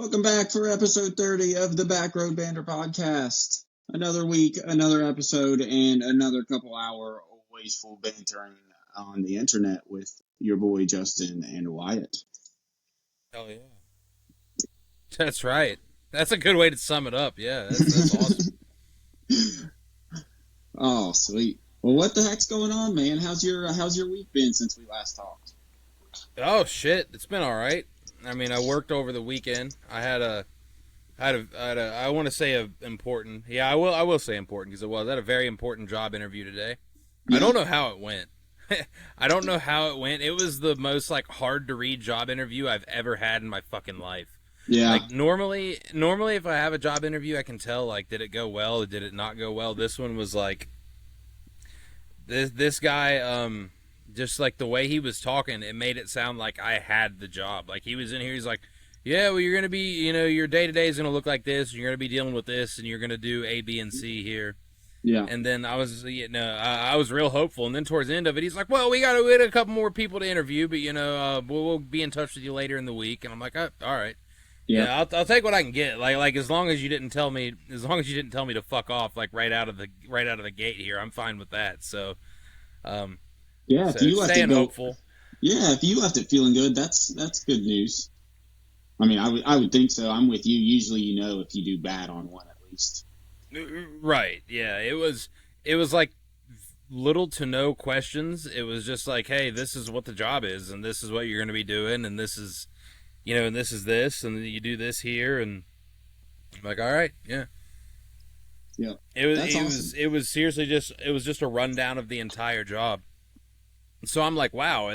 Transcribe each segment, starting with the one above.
Welcome back for episode 30 of the Backroad Banter Podcast. Another week, another episode, and another couple hour wasteful bantering on the internet with your boy Justin and Wyatt. Hell yeah. That's right. That's a good way to sum it up. Yeah, that's awesome. Oh, sweet. Well, what the heck's going on, man? How's your week been since we last talked? Oh shit, it's been all right. I mean, I worked over the weekend. I want to say important. Yeah, I will say important because it was. I had a very important job interview today. Yeah. I don't know how it went. It was the most hard to read job interview I've ever had in my fucking life. Yeah. Normally if I have a job interview, I can tell did it go well or did it not go well. This one was this guy just the way he was talking, it made it sound like I had the job. He was in here, he's like, yeah, well, you're going to be, your day-to-day is going to look like this, and you're going to be dealing with this, and you're going to do A, B, and C here. Yeah. And then I was, I was real hopeful, and then towards the end of it, he's like, well, we had a couple more people to interview, but, we'll be in touch with you later in the week. And I'm like, oh, all right. Yeah, I'll take what I can get. As long as you didn't tell me to fuck off, right out of the gate here, I'm fine with that. So, yeah, if you left staying hopeful. Yeah, if you left it feeling good, that's good news. I mean, I would think so. I'm with you. Usually, if you do bad on one at least. Right. Yeah. It was little to no questions. It was just hey, this is what the job is, and this is what you're going to be doing, and this is, and this is this, and you do this here, and I'm like, all right, yeah. Yeah. It was seriously just a rundown of the entire job. So I'm like, wow,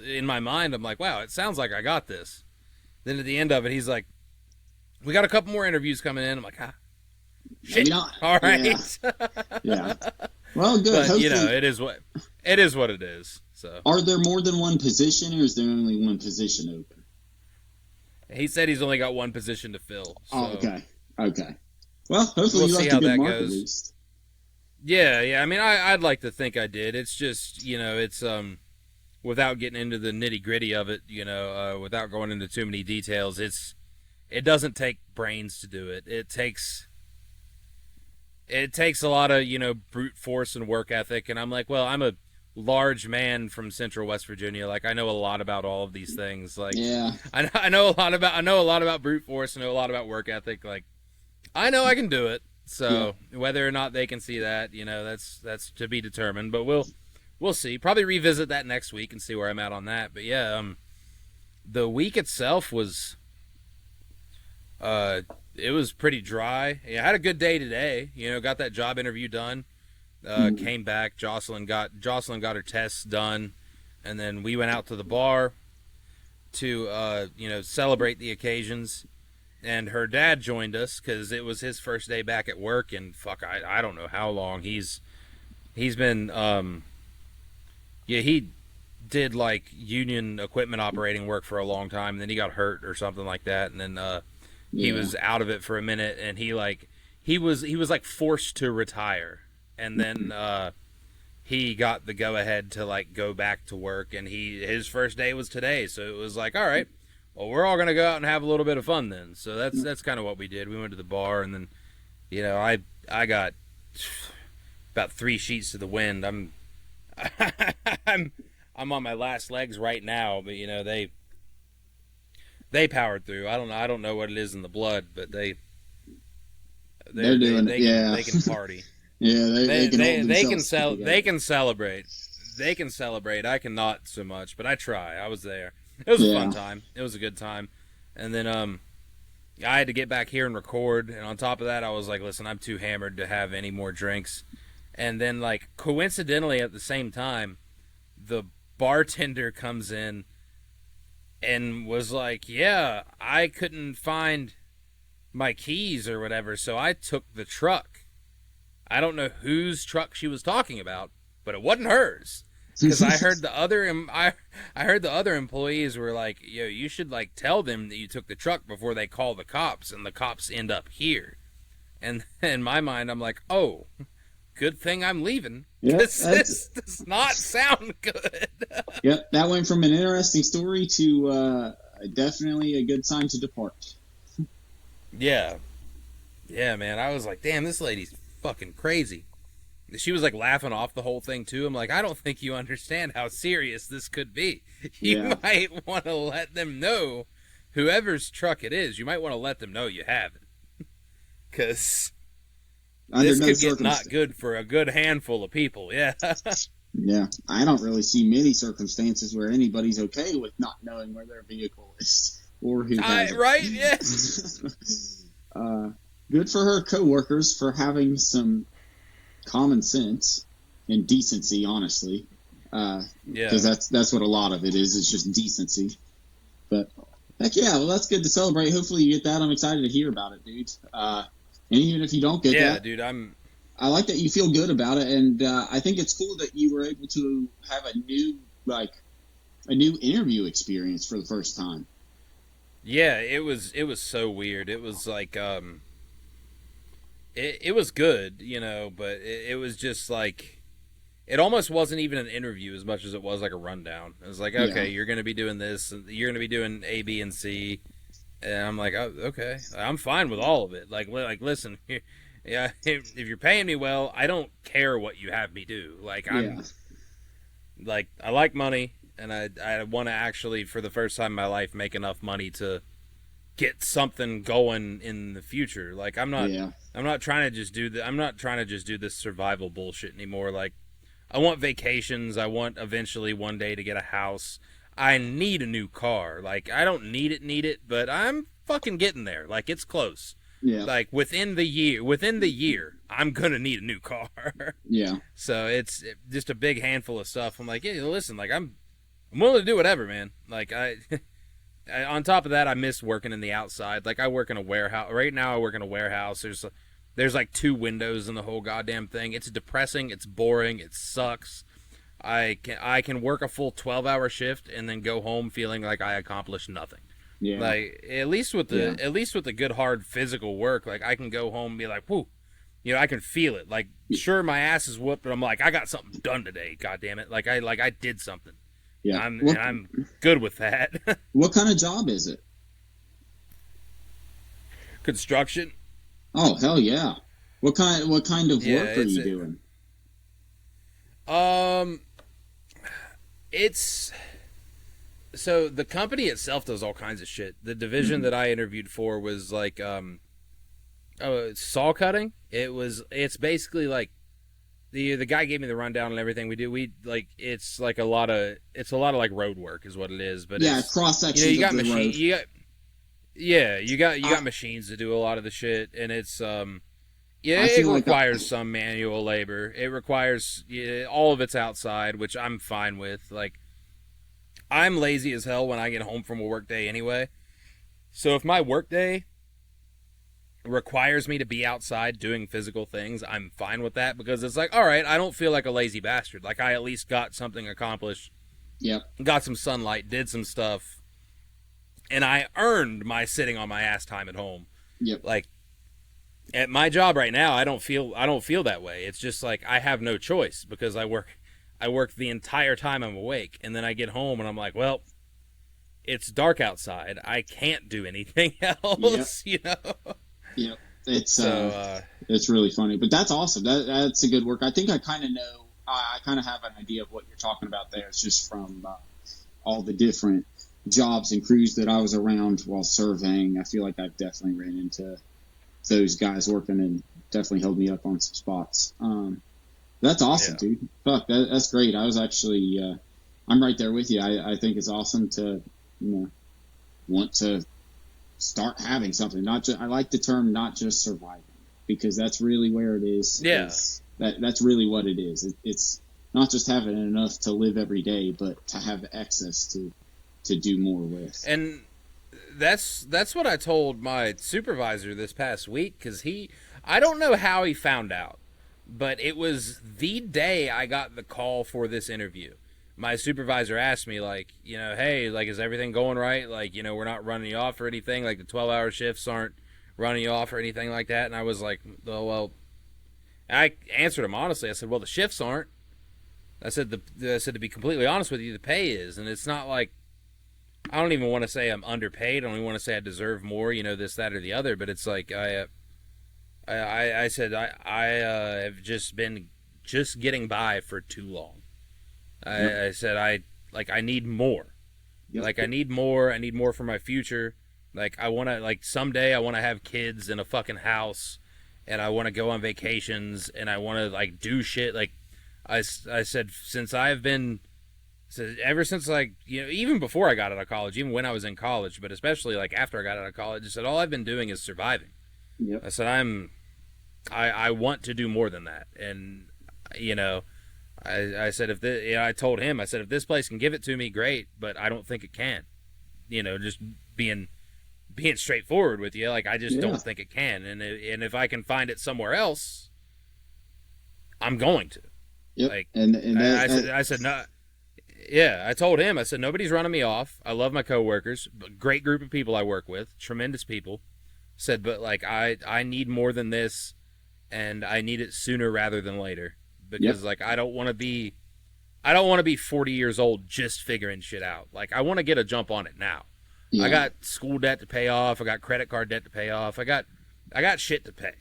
in my mind, I'm like, wow, it sounds like I got this. Then at the end of it, he's like, we got a couple more interviews coming in. I'm like, shit. All right. Yeah. Well, good. But, it is what it is. So, are there more than one position, or is there only one position open? He said he's only got one position to fill. So. Oh, okay. Well, hopefully you left a good mark at least. Yeah. I mean, I'd like to think I did. It's just, it's without getting into the nitty gritty of it, without going into too many details, it doesn't take brains to do it. It takes a lot of, brute force and work ethic. And I'm like, well, I'm a large man from Central West Virginia. I know a lot about all of these things. Yeah. I know a lot about brute force. I know a lot about work ethic. I know I can do it. So whether or not they can see that, that's to be determined. But we'll see. Probably revisit that next week and see where I'm at on that. But yeah, the week itself was, it was pretty dry. Yeah, I had a good day today. Got that job interview done. Came back. Jocelyn got her tests done, and then we went out to the bar to celebrate the occasions. And her dad joined us because it was his first day back at work, and I don't know how long he's been. He did union equipment operating work for a long time, and then he got hurt or something like that, and then he was out of it for a minute, and he was forced to retire, and then he got the go ahead to go back to work, and his first day was today, so it was all right. Well, we're all gonna go out and have a little bit of fun then. So that's kind of what we did. We went to the bar, and then, I got about 3 sheets to the wind. I'm on my last legs right now, but they powered through. I don't know what it is in the blood, but they can party. Yeah, they can celebrate. They can celebrate. I cannot so much, but I try. I was there. It was a fun time. It was a good time. And then I had to get back here and record. And on top of that, I was like, listen, I'm too hammered to have any more drinks. And then, coincidentally at the same time, the bartender comes in and was like, yeah, I couldn't find my keys or whatever, so I took the truck. I don't know whose truck she was talking about, but it wasn't hers. Because I heard the other employees were like, yo, you should tell them that you took the truck before they call the cops, and the cops end up here. And in my mind, I'm like, oh, good thing I'm leaving. Yeah, this does not sound good. Yep, that went from an interesting story to definitely a good time to depart. Yeah. Yeah, man. I was like, damn, this lady's fucking crazy. She was like laughing off the whole thing too. I'm like, I don't think you understand how serious this could be. You Yeah. might want to let them know, whoever's truck it is, you might want to let them know you have it. Because Under this no could get not circumstance. good for a good handful of people. Yeah. Yeah. I don't really see many circumstances where anybody's okay with not knowing where their vehicle is or who has Right? Yeah. it. Good for her coworkers for having some common sense and decency, honestly. Yeah. Because that's what a lot of it is. It's just decency. But heck yeah, well, that's good to celebrate. Hopefully you get that. I'm excited to hear about it, dude. And even if you don't get Yeah, that, dude, I like that you feel good about it, and I think it's cool that you were able to have a new interview experience for the first time. yeah, it was so weird. It was like it was good, but it was just like, it almost wasn't even an interview as much as it was like a rundown. It was like, okay, Yeah. you're going to be doing this, and you're going to be doing A, B, and C, and I'm like, oh, okay, I'm fine with all of it. Like listen, yeah, if you're paying me well, I don't care what you have me do. Like Yeah. I like money, and I want to actually, for the first time in my life, make enough money to get something going in the future. Like Yeah. I'm not trying to just I'm not trying to just do this survival bullshit anymore. Like, I want vacations. I want eventually one day to get a house. I need a new car. Like, I don't need it, but I'm fucking getting there. Like, it's close. Yeah. Like, within the year, I'm gonna need a new car. Yeah. So it's just a big handful of stuff. I'm like, yeah, listen, like I'm willing to do whatever, man. Like on top of that, I miss working in the outside. Like, I work in a warehouse right now. I work in a warehouse. There's like 2 windows in the whole goddamn thing. It's depressing. It's boring. It sucks. I can work a full 12-hour shift and then go home feeling like I accomplished nothing. Yeah. Like, at least with the good hard physical work, like, I can go home and be like, whoo, I can feel it. Like, sure, my ass is whooped, but I'm like, I got something done today. God damn it! Like I did something. Yeah. I'm good with that. What kind of job is it? Construction. Oh, hell yeah. What kind of Yeah, work are you doing? It's so the company itself does all kinds of shit. The division that I interviewed for was like saw cutting. It's basically like the guy gave me the rundown and everything we do. It's a lot of like road work is what it is. But Yeah, it's, cross sections you got of the road. you got machines to do a lot of the shit, and it's I it feel like requires some manual labor. It requires all of it's outside, which I'm fine with. Like, I'm lazy as hell when I get home from a work day anyway. So if my work day requires me to be outside doing physical things, I'm fine with that, because it's like, all right, I don't feel like a lazy bastard. Like, I at least got something accomplished. Yep. Got some sunlight, did some stuff, and I earned my sitting on my ass time at home. Yep. Like, at my job right now, I don't feel that way. It's just like I have no choice, because I work the entire time I'm awake, and then I get home and I'm like, well, it's dark outside. I can't do anything else, Yep. It's really funny, but that's awesome. That's a good work. I think I kind of know. I kind of have an idea of what you're talking about there. It's just from all the different jobs and crews that I was around while surveying. I feel like I've definitely ran into those guys working and definitely held me up on some spots. That's awesome, dude. Fuck, that's great. I was actually, I'm right there with you. I think it's awesome to, want to start having something. I like the term "not just surviving," because that's really where it is. Yeah. That's really what it is. It's not just having enough to live every day, but to have access to do more with. And that's what I told my supervisor this past week, because I don't know how he found out, but it was the day I got the call for this interview. My supervisor asked me, like, hey, like, is everything going right? Like, we're not running you off or anything. Like, the 12-hour shifts aren't running you off or anything like that. And I was like, oh, well, I answered him honestly. I said, well, the shifts aren't. I said, to be completely honest with you, the pay is. And it's not like I don't even want to say I'm underpaid. I don't even want to say I deserve more, this, that, or the other. But it's like I said I have just been just getting by for too long. Yep. I said I need more. Yep. Like I need more. I need more for my future. Like I want to someday I want to have kids in a fucking house, and I want to go on vacations, and I want to do shit. Like I said, ever since even before I got out of college, even when I was in college, but especially after I got out of college, I said all I've been doing is surviving. Yep. I said I want to do more than that, and I said I told him, I said if this place can give it to me, great, but I don't think it can. Just being straightforward with you, I just don't think it can, and if I can find it somewhere else, I'm going to. Yep. I said no. Yeah, I told him, I said nobody's running me off. I love my coworkers, great group of people I work with, tremendous people. Said, but I need more than this, and I need it sooner rather than later, because I don't want to be 40 years old just figuring shit out. I want to get a jump on it now. Yeah. I got school debt to pay off. I got credit card debt to pay off. I got shit to pay.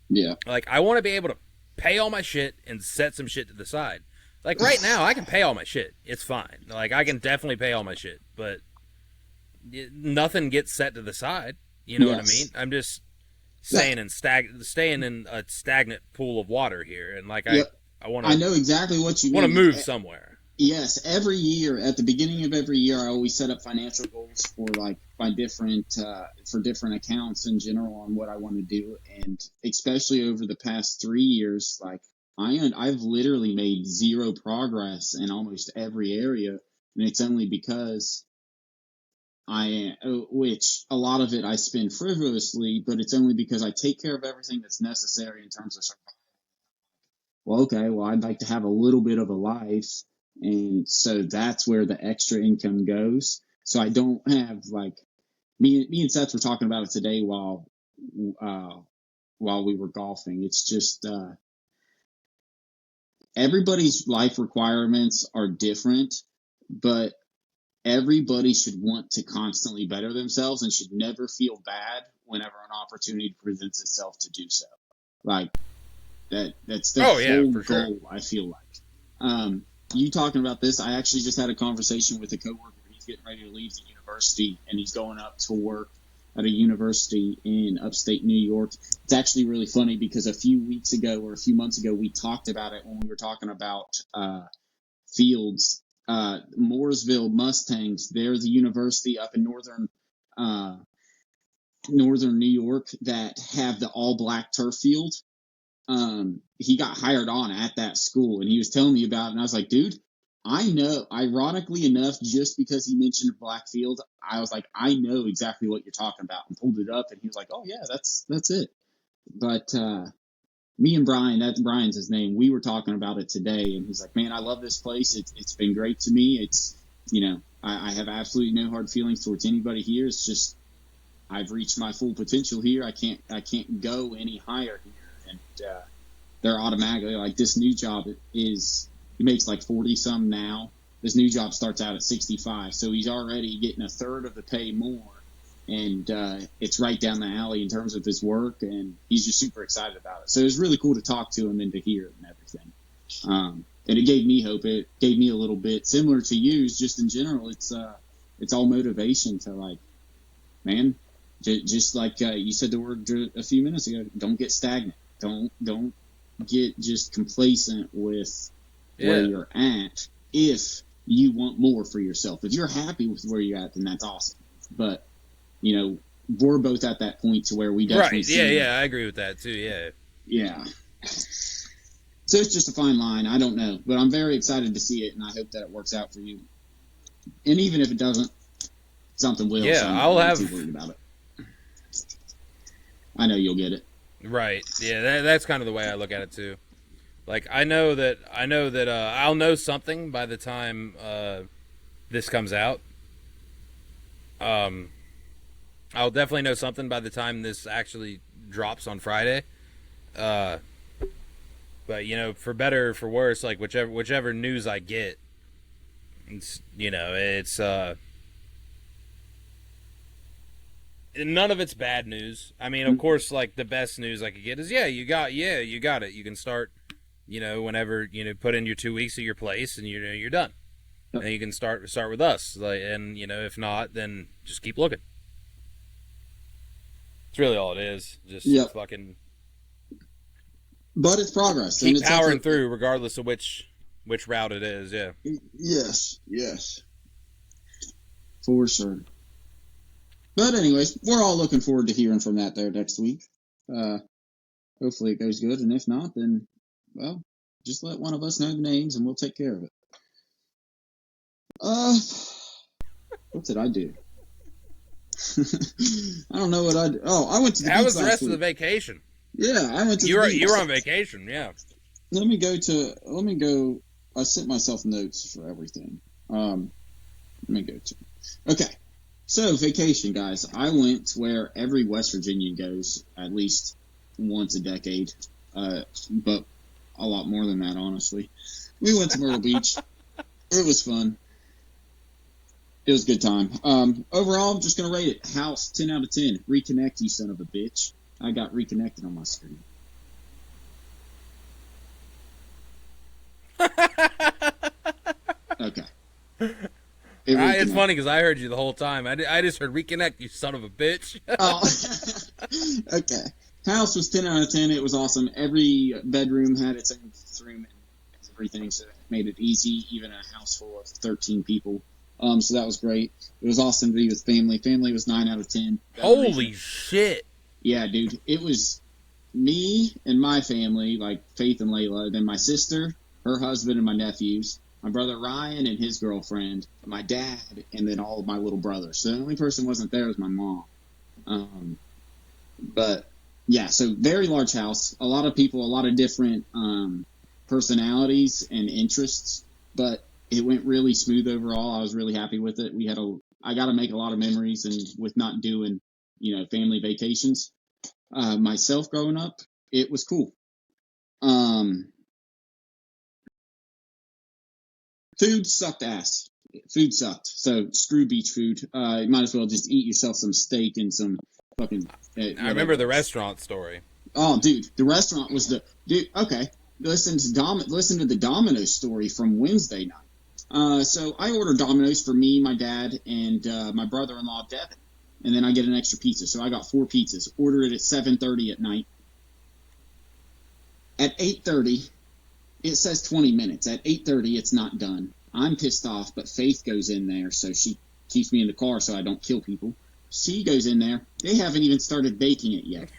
Yeah. I want to be able to pay all my shit and set some shit to the side. Right now, I can pay all my shit. It's fine. I can definitely pay all my shit, but nothing gets set to the side. You know what I mean? I'm just staying in a stagnant pool of water here, and I want to. I know exactly what you want to move somewhere. Yes, every year at the beginning of every year, I always set up financial goals for different accounts in general on what I want to do, and especially over the past 3 years, I've literally made zero progress in almost every area, and it's only because which a lot of it I spend frivolously, but it's only because I take care of everything that's necessary in terms of survival. Well, okay, well, I'd like to have a little bit of a life, and so that's where the extra income goes. So I don't have me and Seth were talking about it today while we were golfing. It's just everybody's life requirements are different, but everybody should want to constantly better themselves and should never feel bad whenever an opportunity presents itself to do so. That's the whole goal, sure. I feel like. You talking about this, I actually just had a conversation with a coworker. He's getting ready to leave the university, and he's going up to work at a university in upstate New York. It's actually really funny because a few months ago, we talked about it when we were talking about fields. Mooresville Mustangs, they're the university up in northern New York that have the all-black turf field. He got hired on at that school, and he was telling me about it, and I was like, dude, I know, ironically enough, just because he mentioned black field, I was like, I know exactly what you're talking about, and pulled it up, and he was like, oh yeah, that's it. But me and Brian's his name, we were talking about it today, and he's like, man, I love this place. It's been great to me. It's, I have absolutely no hard feelings towards anybody here. It's just, I've reached my full potential here. I can't go any higher here. And they're automatically this new job he makes 40 some now. This new job starts out at 65. So he's already getting a third of the pay more. And it's right down the alley in terms of his work, and he's just super excited about it. So it was really cool to talk to him and to hear it and everything. And it gave me hope. It gave me a little bit similar to you. Just in general, it's all motivation to man, just like you said the word a few minutes ago. Don't get stagnant. Don't get just complacent with where you're at. If you want more for yourself, if you're happy with where you're at, then that's awesome. But we're both at that point to where we definitely I agree with that too. Yeah. So it's just a fine line. I don't know, but I'm very excited to see it, and I hope that it works out for you. And even if it doesn't, something will. Yeah, so I'll not have. too worried about it. I know you'll get it. Right. Yeah, that's kind of the way I look at it too. I know that I'll know something by the time this comes out. I'll definitely know something by the time this actually drops on Friday. But for better or for worse, whichever news I get, it's none of it's bad news. I mean, of course, like the best news I could get is you got it. You can start, whenever put in your 2 weeks at your place, and you're done. Yep. And you can start with us. Like, and if not, then just keep looking. It's really all it is. Just fucking. But it's progress. Keep powering through, regardless of which route it is. Yeah. Yes. For sure. But anyways, we're all looking forward to hearing from that there next week. Hopefully it goes good, and if not, then, well, just let one of us know the names, and we'll take care of it. What did I do? I don't know what I did. Oh, I went to the beach. How was the rest of the vacation? Yeah, I went to the beach. You were on vacation, yeah. Let me go. I sent myself notes for everything. Let me go to. Okay. So, vacation, guys. I went where every West Virginian goes at least once a decade, but a lot more than that, honestly. We went to Myrtle Beach. It was fun. It was a good time. Overall, I'm just going to rate it. House, 10 out of 10. Reconnect, you son of a bitch. I got reconnected on my screen. Okay. It's funny because I heard you the whole time. I just heard reconnect, you son of a bitch. Oh. Okay. House was 10 out of 10. It was awesome. Every bedroom had its own bathroom and everything, so that made it easy, even a house full of 13 people. So that was great. It was awesome to be with family. Family was 9 out of 10. Holy shit. Yeah, dude. It was me and my family, like Faith and Layla, then my sister, her husband, and my nephews, my brother Ryan and his girlfriend, my dad, and then all of my little brothers. So the only person who wasn't there was my mom. But, yeah, so very large house. A lot of people, a lot of different personalities and interests, but it went really smooth overall. I was really happy with it. I got to make a lot of memories, and with not doing, family vacations, myself growing up, it was cool. Food sucked ass. Food sucked. So screw beach food. You might as well just eat yourself some steak and some fucking. I remember the restaurant story. Oh, dude, the restaurant was okay. Listen to the Domino's story from Wednesday night. So I ordered Domino's for me, my dad, and my brother-in-law Devin, and then I get an extra pizza. So I got 4 pizzas. Ordered it at 7:30 at night. At 8:30, it says 20 minutes. At 8:30, it's not done. I'm pissed off, but Faith goes in there, so she keeps me in the car so I don't kill people. She goes in there. They haven't even started baking it yet.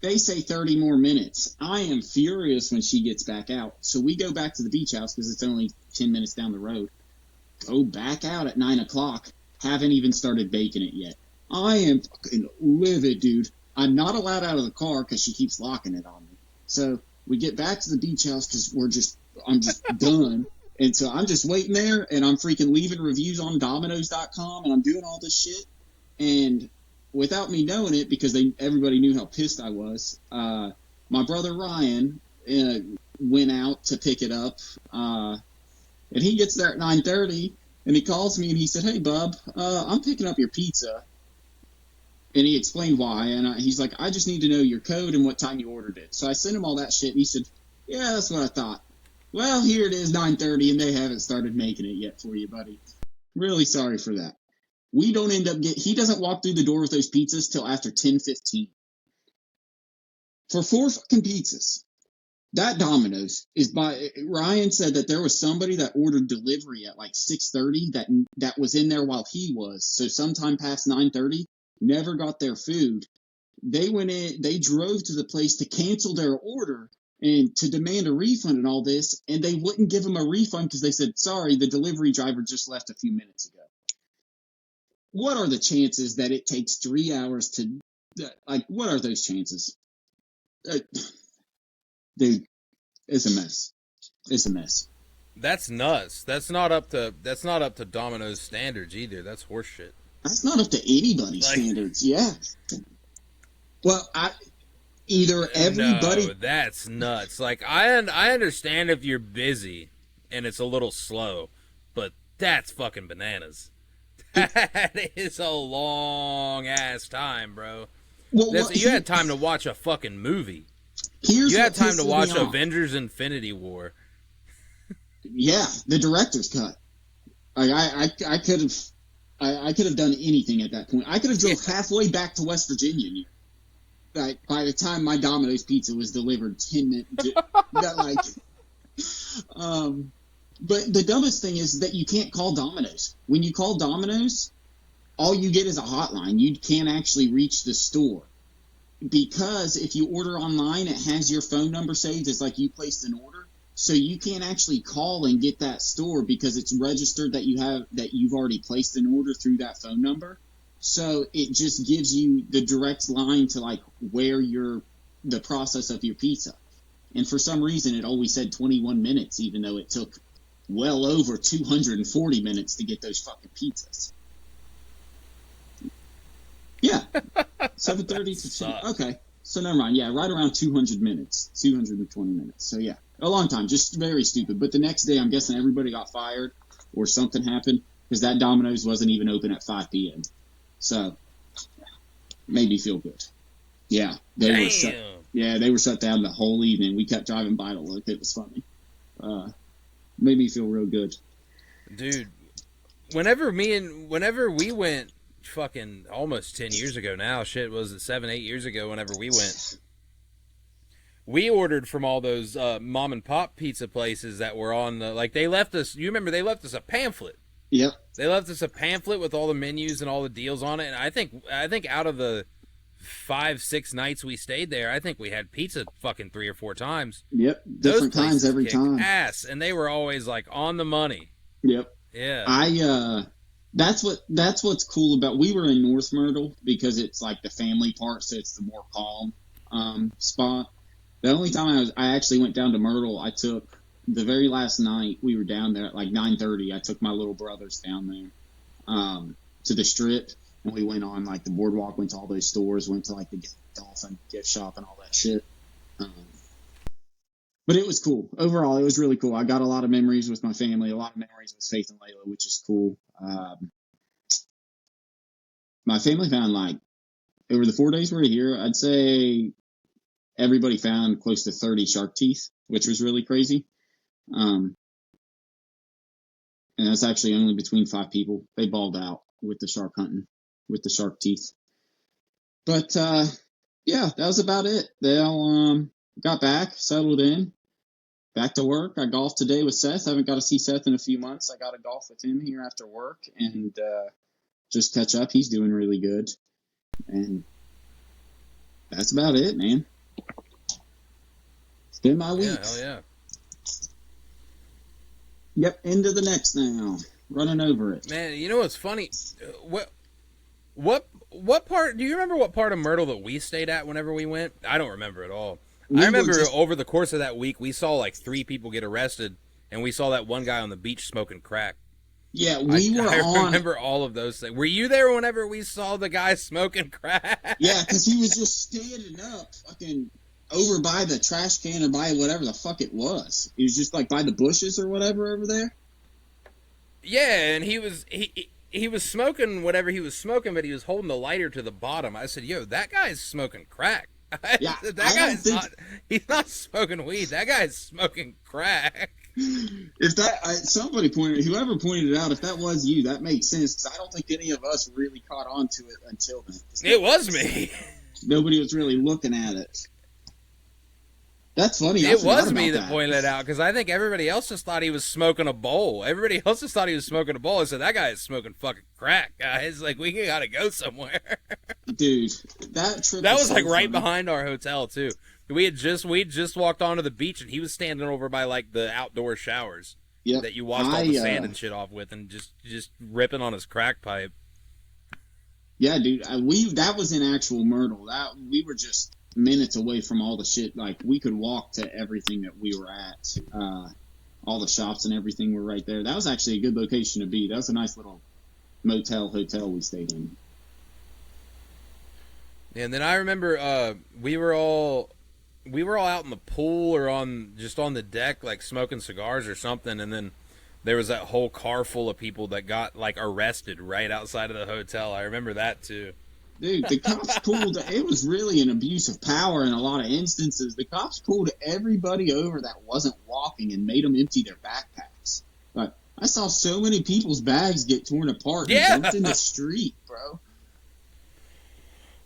They say 30 more minutes. I am furious when she gets back out. So we go back to the beach house because it's only 10 minutes down the road. Go back out at 9 o'clock. Haven't even started baking it yet. I am fucking livid, dude. I'm not allowed out of the car because she keeps locking it on me. So we get back to the beach house because I'm just done. And so I'm just waiting there, and I'm freaking leaving reviews on Domino's.com, and I'm doing all this shit. And without me knowing it, because everybody knew how pissed I was, my brother Ryan went out to pick it up, and he gets there at 9:30, and he calls me, and he said, "Hey, bub, I'm picking up your pizza." And he explained why, and he's like, "I just need to know your code and what time you ordered it." So I sent him all that shit, and he said, "Yeah, that's what I thought." Well, here it is, 9:30, and they haven't started making it yet for you, buddy. Really sorry for that. We don't end up he doesn't walk through the door with those pizzas till after 10:15. For 4 fucking pizzas. That Domino's is Ryan said that there was somebody that ordered delivery at like 6:30 that was in there while he was. So sometime past 9:30, never got their food. They went in, they drove to the place to cancel their order and to demand a refund and all this, and they wouldn't give them a refund because they said, "Sorry, the delivery driver just left a few minutes ago." What are the chances that it takes 3 hours to, what are those chances? Dude, it's a mess. It's a mess. That's nuts. That's not up to Domino's standards either. That's horseshit. That's not up to anybody's standards. Yeah. Well, everybody. No, that's nuts. Like I understand if you're busy and it's a little slow, but that's fucking bananas. That is a long ass time, bro. Well, You had time to watch a fucking movie. You had time to watch Avengers Infinity War. Yeah, the director's cut. Like I could have done anything at that point. I could have drove halfway back to West Virginia. Like by the time my Domino's pizza was delivered, 10 minutes. But the dumbest thing is that you can't call Domino's. When you call Domino's, all you get is a hotline. You can't actually reach the store. Because if you order online, it has your phone number saved as like you placed an order. So you can't actually call and get that store because it's registered that you've already placed an order through that phone number. So it just gives you the direct line to like where the process of your pizza. And for some reason, it always said 21 minutes, even though it took well over 240 minutes to get those fucking pizzas. Yeah. 7:30 to 2. Okay. So never mind. Yeah, right around 200 minutes. 220 minutes. So yeah, a long time. Just very stupid. But the next day, I'm guessing everybody got fired or something happened because that Domino's wasn't even open at 5 p.m. So made me feel good. Yeah. They were shut down the whole evening. We kept driving by to look. It was funny. Made me feel real good. Dude, whenever we went fucking almost 10 years ago now, shit, was it 7-8 years ago whenever we went, we ordered from all those mom and pop pizza places that were on the, like, they left us a pamphlet. Yep. They left us a pamphlet with all the menus and all the deals on it, and I think out of the 5-6 nights we stayed there, I think we had pizza fucking 3 or 4 times. Yep. Different times every time. Ass, and they were always like on the money. Yep. Yeah. That's what's cool about. We were in North Myrtle because it's like the family part, so it's the more calm spot. The only time I actually went down to Myrtle, I took the very last night we were down there at like 9:30. I took my little brothers down there to the Strip, and we went on like the boardwalk, went to all those stores, went to like the Dolphin gift shop and all that shit. But it was cool. Overall, it was really cool. I got a lot of memories with my family, a lot of memories with Faith and Layla, which is cool. My family found, like, over the 4 days we were here, I'd say everybody found close to 30 shark teeth, which was really crazy. And that's actually only between 5 people. They balled out with the shark hunting, with the shark teeth. But, yeah, that was about it. They all got back, settled in. Back to work. I golfed today with Seth. I haven't got to see Seth in a few months. I got to golf with him here after work and just catch up. He's doing really good. And that's about it, man. It's been my week. Yeah, hell yeah. Yep, into the next now. Running over it. Man, you know what's funny? What part? Do you remember what part of Myrtle that we stayed at whenever we went? I don't remember at all. I remember over the course of that week, we saw like 3 people get arrested, and we saw that one guy on the beach smoking crack. Yeah, I remember all of those things. Were you there whenever we saw the guy smoking crack? Yeah, because he was just standing up, fucking over by the trash can or by whatever the fuck it was. He was just like by the bushes or whatever over there. Yeah, and he was smoking whatever he was smoking, but he was holding the lighter to the bottom. I said, "Yo, that guy's smoking crack." Yeah, he's not smoking weed. That guy's smoking crack. Whoever pointed it out, if that was you, that makes sense, because I don't think any of us really caught on to it until then. It was me. Nobody was really looking at it. That's funny. It was me that pointed it out, because I think everybody else just thought he was smoking a bowl. Everybody else just thought he was smoking a bowl. I said, that guy is smoking fucking crack, guys. Like, we gotta go somewhere. Dude, that trip was like right behind our hotel, too. We just walked onto the beach, and he was standing over by, like, the outdoor showers that you washed all the sand and shit off with, and just ripping on his crack pipe. Yeah, dude. That was in actual Myrtle. We were just minutes away from all the shit. Like, we could walk to everything that we were at. All the shops and everything were right there. That was actually a good location to be. That was a nice little hotel we stayed in. And then I remember we were all out in the pool or on the deck, like smoking cigars or something, and then there was that whole car full of people that got like arrested right outside of the hotel. I remember that too. Dude, the cops pulled, it was really an abuse of power in a lot of instances. The cops pulled everybody over that wasn't walking and made them empty their backpacks. Like, I saw so many people's bags get torn apart and dumped in the street, bro.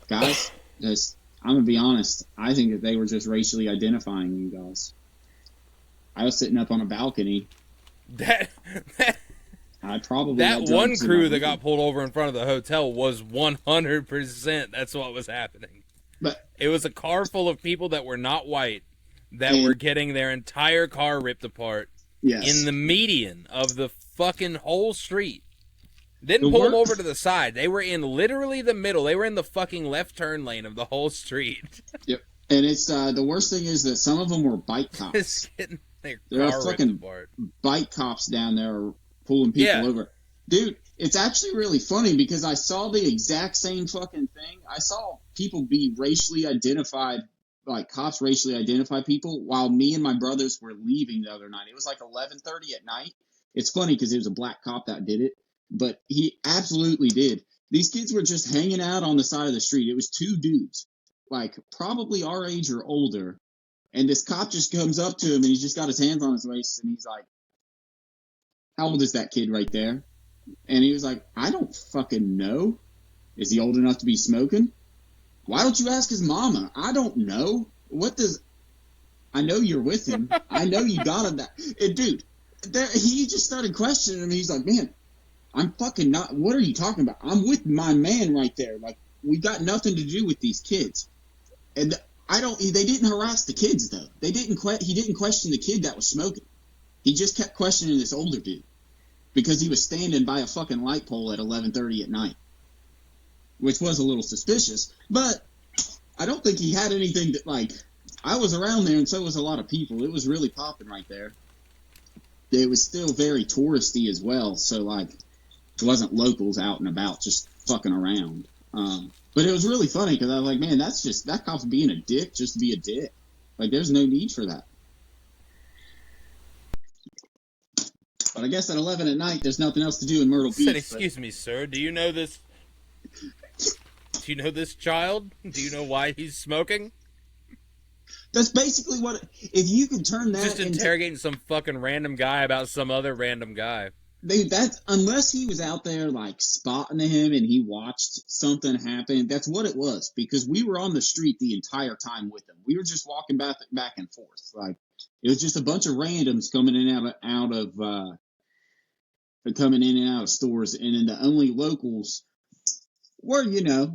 Guys, I'm going to be honest. I think that they were just racially identifying you guys. I was sitting up on a balcony. I probably that one crew that got pulled over in front of the hotel was 100%. That's what was happening. But it was a car full of people that were not white that were getting their entire car ripped apart in the median of the fucking whole street. Didn't pull them over to the side. They were in literally the middle. They were in the fucking left turn lane of the whole street. Yep. And it's the worst thing is that some of them were bike cops. There are fucking bike cops down there pulling people over. Dude, it's actually really funny because I saw the exact same fucking thing. I saw people be racially identified, like cops racially identify people, while me and my brothers were leaving the other night. It was like 11:30 at night. It's funny because it was a black cop that did it, but he absolutely did. These kids were just hanging out on the side of the street. It was two dudes, like probably our age or older, and this cop just comes up to him and he's just got his hands on his waist and he's like, "How old is that kid right there?" And he was like, "I don't fucking know. Is he old enough to be smoking? Why don't you ask his mama? I don't know. What does... I know you're with him. I know you got him that..." And dude, he just started questioning him. He's like, "Man, I'm fucking not... What are you talking about? I'm with my man right there. Like, we got nothing to do with these kids." And they didn't harass the kids, though. He didn't question the kid that was smoking. He just kept questioning this older dude because he was standing by a fucking light pole at 11:30 at night, which was a little suspicious. But I don't think he had anything that, like, I was around there and so was a lot of people. It was really popping right there. It was still very touristy as well, so, like, it wasn't locals out and about just fucking around. But it was really funny because I was like, man, that cop's being a dick just to be a dick. Like, there's no need for that. But I guess at 11 at night, there's nothing else to do in Myrtle Beach. Excuse me, sir. Do you know this? Do you know this child? Do you know why he's smoking? That's basically what... If you could turn that just interrogating some fucking random guy about some other random guy. Unless he was out there, like, spotting him and he watched something happen, that's what it was. Because we were on the street the entire time with him. We were just walking back and forth. Like, it was just a bunch of randoms coming in and out of stores, and then the only locals were,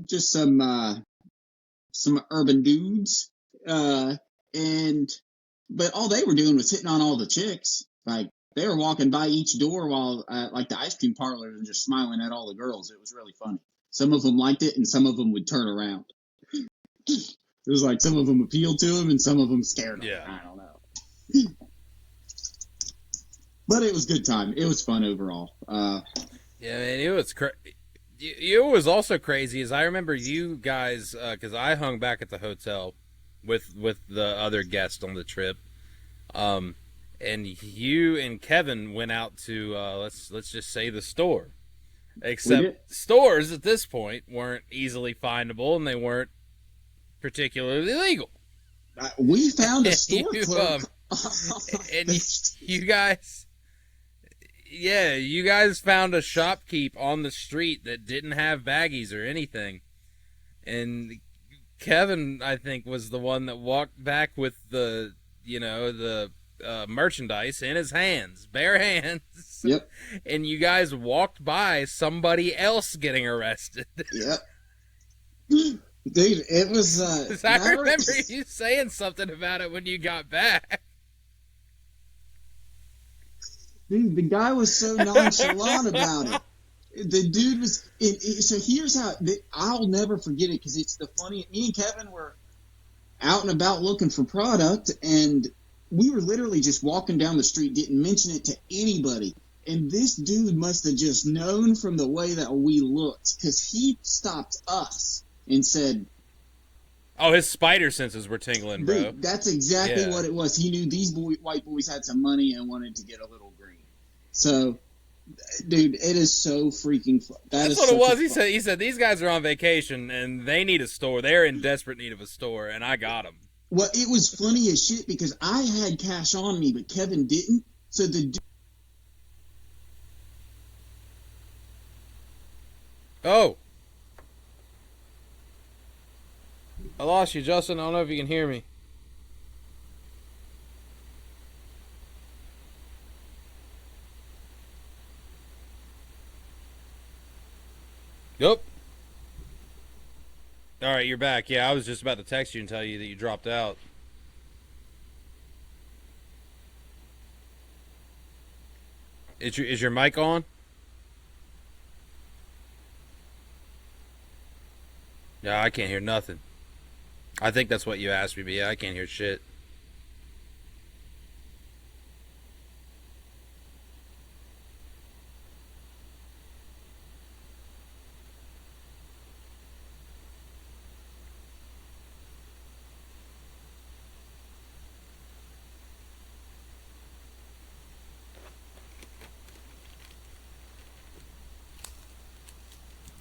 just some urban dudes. But all they were doing was hitting on all the chicks. Like, they were walking by each door while, like, the ice cream parlors and just smiling at all the girls. It was really funny. Some of them liked it, and some of them would turn around. It was like some of them appealed to him, and some of them scared him. Yeah. I don't know. But it was a good time. It was fun overall. Yeah, man, it was it was also crazy as I remember you guys, because I hung back at the hotel with the other guest on the trip, and you and Kevin went out to let's just say the store. Except stores at this point weren't easily findable and they weren't particularly legal. We found a store clerk. And you guys found a shopkeep on the street that didn't have baggies or anything. And Kevin, I think, was the one that walked back with the merchandise in his hands, bare hands. Yep. And you guys walked by somebody else getting arrested. Yep. Dude, it was... I remember you saying something about it when you got back. Dude, the guy was so nonchalant about it. The dude was... So here's how... I'll never forget it because it's the funny... Me and Kevin were out and about looking for product, and we were literally just walking down the street, didn't mention it to anybody. And this dude must have just known from the way that we looked because he stopped us and said... Oh, his spider senses were tingling, bro. Dude, that's exactly what it was. He knew these white boys had some money and wanted to get a little green. So, dude, it is so freaking fun. That's what it was. He said these guys are on vacation and they need a store. They're in desperate need of a store, and I got them. Well, it was funny as shit because I had cash on me, but Kevin didn't. So the dude... Oh. I lost you, Justin. I don't know if you can hear me. Yep. All right, you're back. Yeah, I was just about to text you and tell you that you dropped out. Is your mic on? Yeah, I can't hear nothing. I think that's what you asked me, but yeah, I can't hear shit.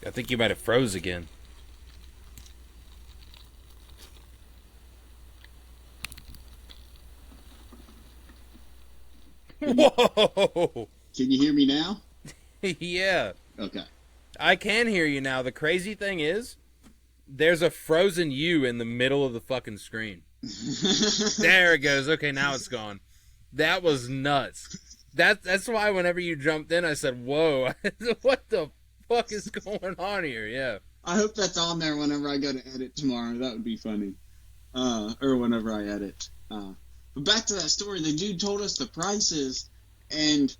I think you might have froze again. Whoa! Can you hear me now? Yeah. Okay. I can hear you now. The crazy thing is, there's a frozen you in the middle of the fucking screen. There it goes. Okay, now it's gone. That was nuts. That's why whenever you jumped in, I said, whoa, what the fuck is going on here? Yeah. I hope that's on there whenever I go to edit tomorrow. That would be funny. Or whenever I edit. But back to that story, the dude told us the prices, and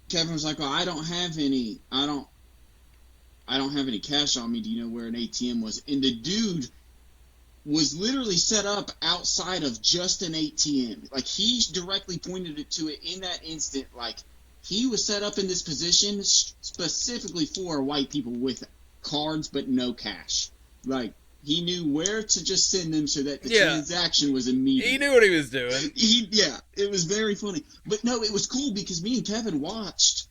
Kevin was like, "Well, I don't have any cash on me. Do you know where an ATM was?" And the dude was literally set up outside of just an ATM. Like, he directly pointed it to it in that instant. Like, he was set up in this position specifically for white people with cards but no cash. Like, he knew where to just send them so that the transaction was immediate. He knew what he was doing. It was very funny. But no, it was cool because me and Kevin watched.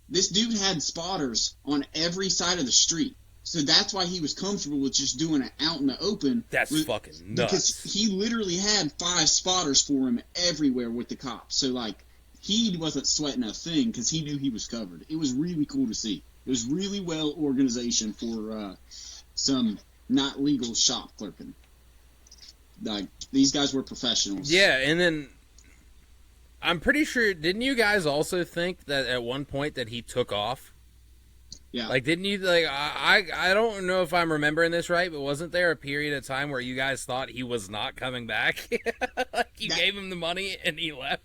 This dude had spotters on every side of the street. So that's why he was comfortable with just doing it out in the open. That's fucking nuts. Because he literally had 5 spotters for him everywhere with the cops. So, like, he wasn't sweating a thing because he knew he was covered. It was really cool to see. It was really well organization for some not legal shop clerking. Like, these guys were professionals. Yeah, and then I'm pretty sure, didn't you guys also think that at one point that he took off? Yeah. Like, didn't you, like, I don't know if I'm remembering this right, but wasn't there a period of time where you guys thought he was not coming back? Like, you gave him the money and he left?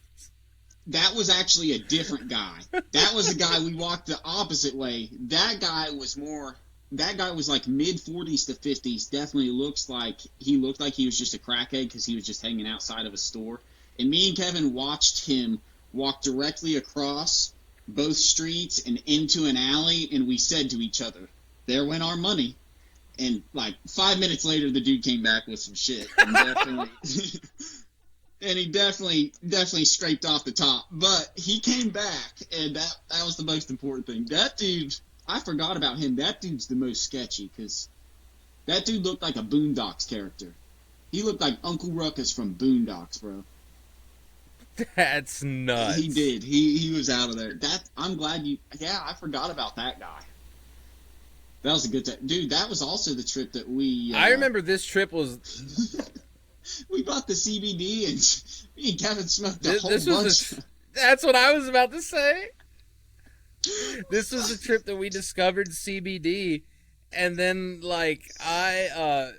That was actually a different guy. That was a guy we walked the opposite way. That guy was like mid-40s to 50s. Definitely looked like he was just a crackhead because he was just hanging outside of a store. And me and Kevin watched him walk directly across both streets and into an alley, and we said to each other, "There went our money." And like 5 minutes later, the dude came back with some shit. And he definitely scraped off the top. But he came back, and that was the most important thing. That dude, I forgot about him. That dude's the most sketchy, because that dude looked like a Boondocks character. He looked like Uncle Ruckus from Boondocks, bro. That's nuts. He did. He was out of there. I'm glad you... Yeah, I forgot about that guy. That was a good time. Dude, that was also the trip that we... I remember this trip was... We bought the CBD, and me and Kevin smoked a whole bunch. That's what I was about to say. This was the trip that we discovered CBD, and then, like, I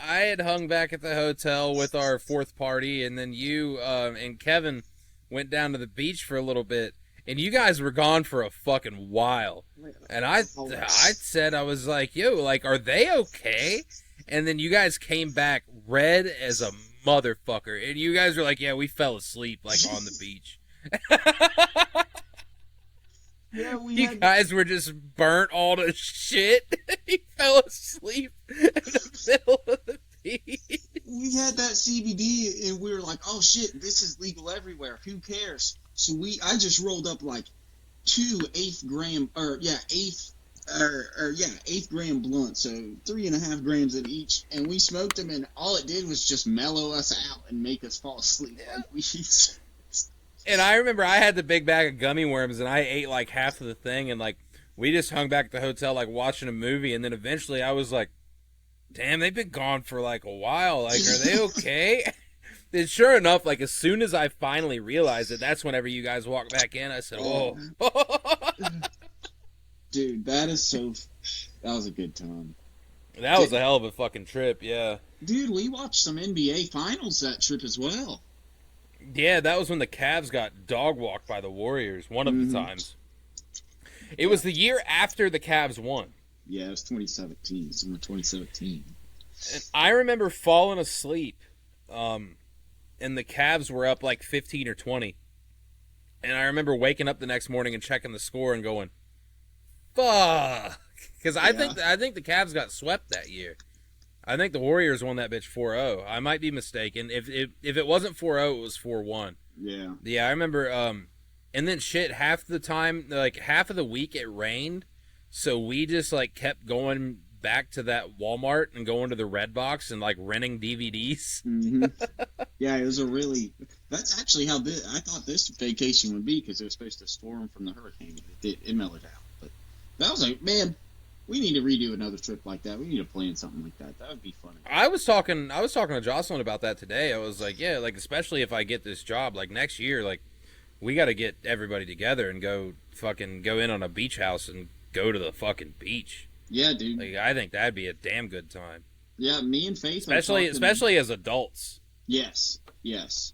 had hung back at the hotel with our 4th party, and then you and Kevin went down to the beach for a little bit, and you guys were gone for a fucking while. And I said, I was like, yo, like, are they okay? And then you guys came back red as a motherfucker, and you guys were like, yeah, we fell asleep, like, on the beach. Yeah, you guys were just burnt all to shit. He fell asleep in the middle of the beach. We had that CBD, and we were like, oh shit, this is legal everywhere. Who cares? So I just rolled up like 2 eighth gram blunts, so 3.5 grams of each, and we smoked them, and all it did was just mellow us out and make us fall asleep. Yeah. Like we. And I remember I had the big bag of gummy worms, and I ate like half of the thing, and like we just hung back at the hotel like watching a movie, and then eventually I was like, damn, they've been gone for like a while. Like, are they okay? And sure enough, like as soon as I finally realized it, that's whenever you guys walked back in. I said, "Whoa, dude, that was a good time." That was a hell of a fucking trip." Yeah, dude, we watched some NBA finals that trip as well. Yeah, that was when the Cavs got dog walked by the Warriors. One of the times. It was the year after the Cavs won. Yeah, it was 2017. Summer 2017. And I remember falling asleep. And the Cavs were up like 15 or 20. And I remember waking up the next morning and checking the score and going, fuck. Because I think the Cavs got swept that year. I think the Warriors won that bitch 4-0. I might be mistaken. If it wasn't 4-0, it was 4-1. Yeah. Yeah, I remember. And then shit, half the time, like half of the week it rained. So we just like kept going back to that Walmart and going to the Red Box and like renting DVDs. Yeah, it was that's actually how I thought this vacation would be, because it was supposed to storm from the hurricane. It mellowed out. But that was like, man, we need to redo another trip like that. We need to plan something like that. That would be fun. I was talking to Jocelyn about that today. I was like, yeah, like especially if I get this job, like next year, like we got to get everybody together and go in on a beach house and go to the fucking beach. Yeah, dude. Like I think that'd be a damn good time. Yeah, me and Faith, especially as adults. Yes.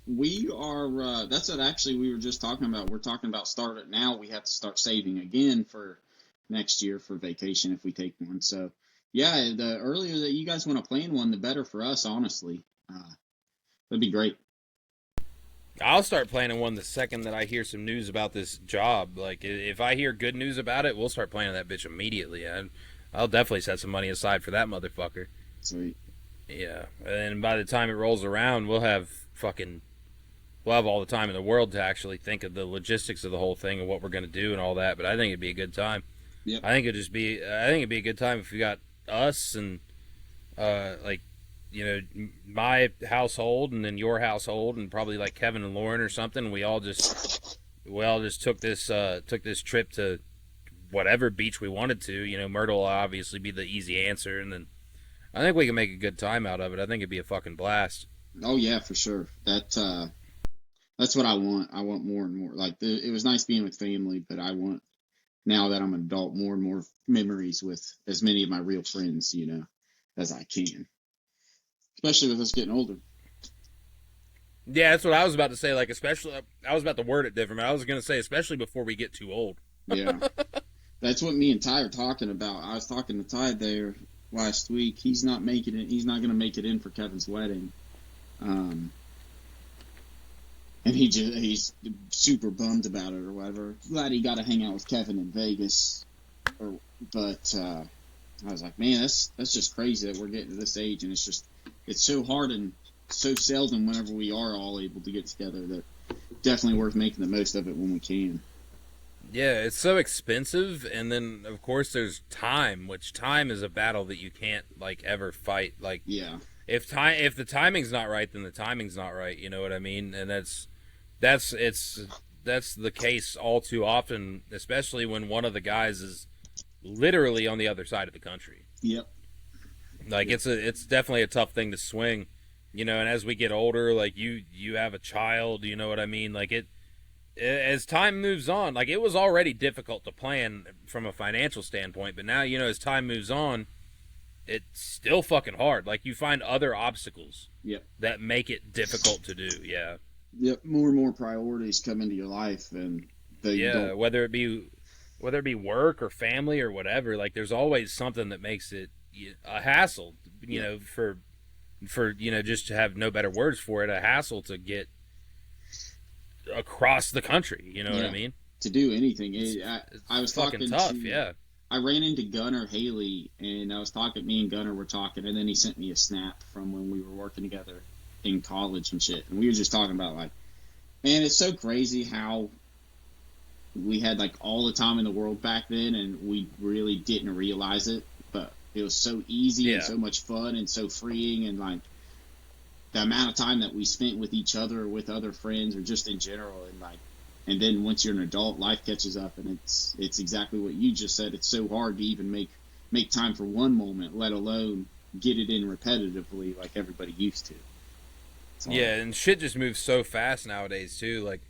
We are. That's what actually we were just talking about. We're talking about start it now. We have to start saving again for next year for vacation if we take one. So yeah, the earlier that you guys want to plan one, the better for us. Honestly, that'd be great. I'll start planning one the second that I hear some news about this job. Like if I hear good news about it, we'll start planning that bitch immediately. I'll definitely set some money aside for that motherfucker. Sweet. Yeah, and by the time it rolls around, we'll have all the time in the world to actually think of the logistics of the whole thing and what we're going to do and all that. But I think it'd be a good time. Yep. I think it'd be a good time if we got us and my household and then your household and probably like Kevin and Lauren or something. We all just took this trip to whatever beach we wanted to. Myrtle will obviously be the easy answer, and then I think we can make a good time out of it. I think it'd be a fucking blast. Oh yeah, for sure. That's what I want. I want more and more. Like it was nice being with family, but I want, now that I'm an adult, more and more memories with as many of my real friends, as I can. Especially with us getting older. Yeah, that's what I was about to say. Like, especially, I was about to word it different. But I was going to say, especially before we get too old. Yeah. That's what me and Ty are talking about. I was talking to Ty there last week. He's not making it. He's not going to make it in for Kevin's wedding. And he's super bummed about it or whatever. Glad he got to hang out with Kevin in Vegas. But I was like, man, that's just crazy that we're getting to this age, and it's so hard and so seldom whenever we are all able to get together, that definitely worth making the most of it when we can. Yeah, it's so expensive, and then of course there's time, which time is a battle that you can't like ever fight. Like, yeah, if the timing's not right, then the timing's not right. You know what I mean? And that's the case all too often, especially when one of the guys is literally on the other side of the country. Yep. Like it's definitely a tough thing to swing, and as we get older, like you have a child, you know what I mean? Like as time moves on, like it was already difficult to plan from a financial standpoint, but now, as time moves on, it's still fucking hard. Like you find other obstacles that make it difficult to do. Yeah. Yep. More and more priorities come into your life, and whether it be work or family or whatever, like there's always something that makes it a hassle, for just to have no better words for it, a hassle to get across the country, what I mean? To do anything. I was fucking talking tough, I ran into Gunnar Haley, and me and Gunnar were talking, and then he sent me a snap from when we were working together in college and shit, and we were just talking about, like, Man, it's so crazy how we had like all the time in the world back then, and we really didn't realize it. But it was so easy and so much fun and so freeing, and like the amount of time that we spent with each other, or with other friends, or just in general, and like, and then once you're an adult, life catches up, and it's exactly what you just said. It's so hard to even make time for one moment, let alone get it in repetitively like everybody used to. Yeah, and shit just moves so fast nowadays too. Like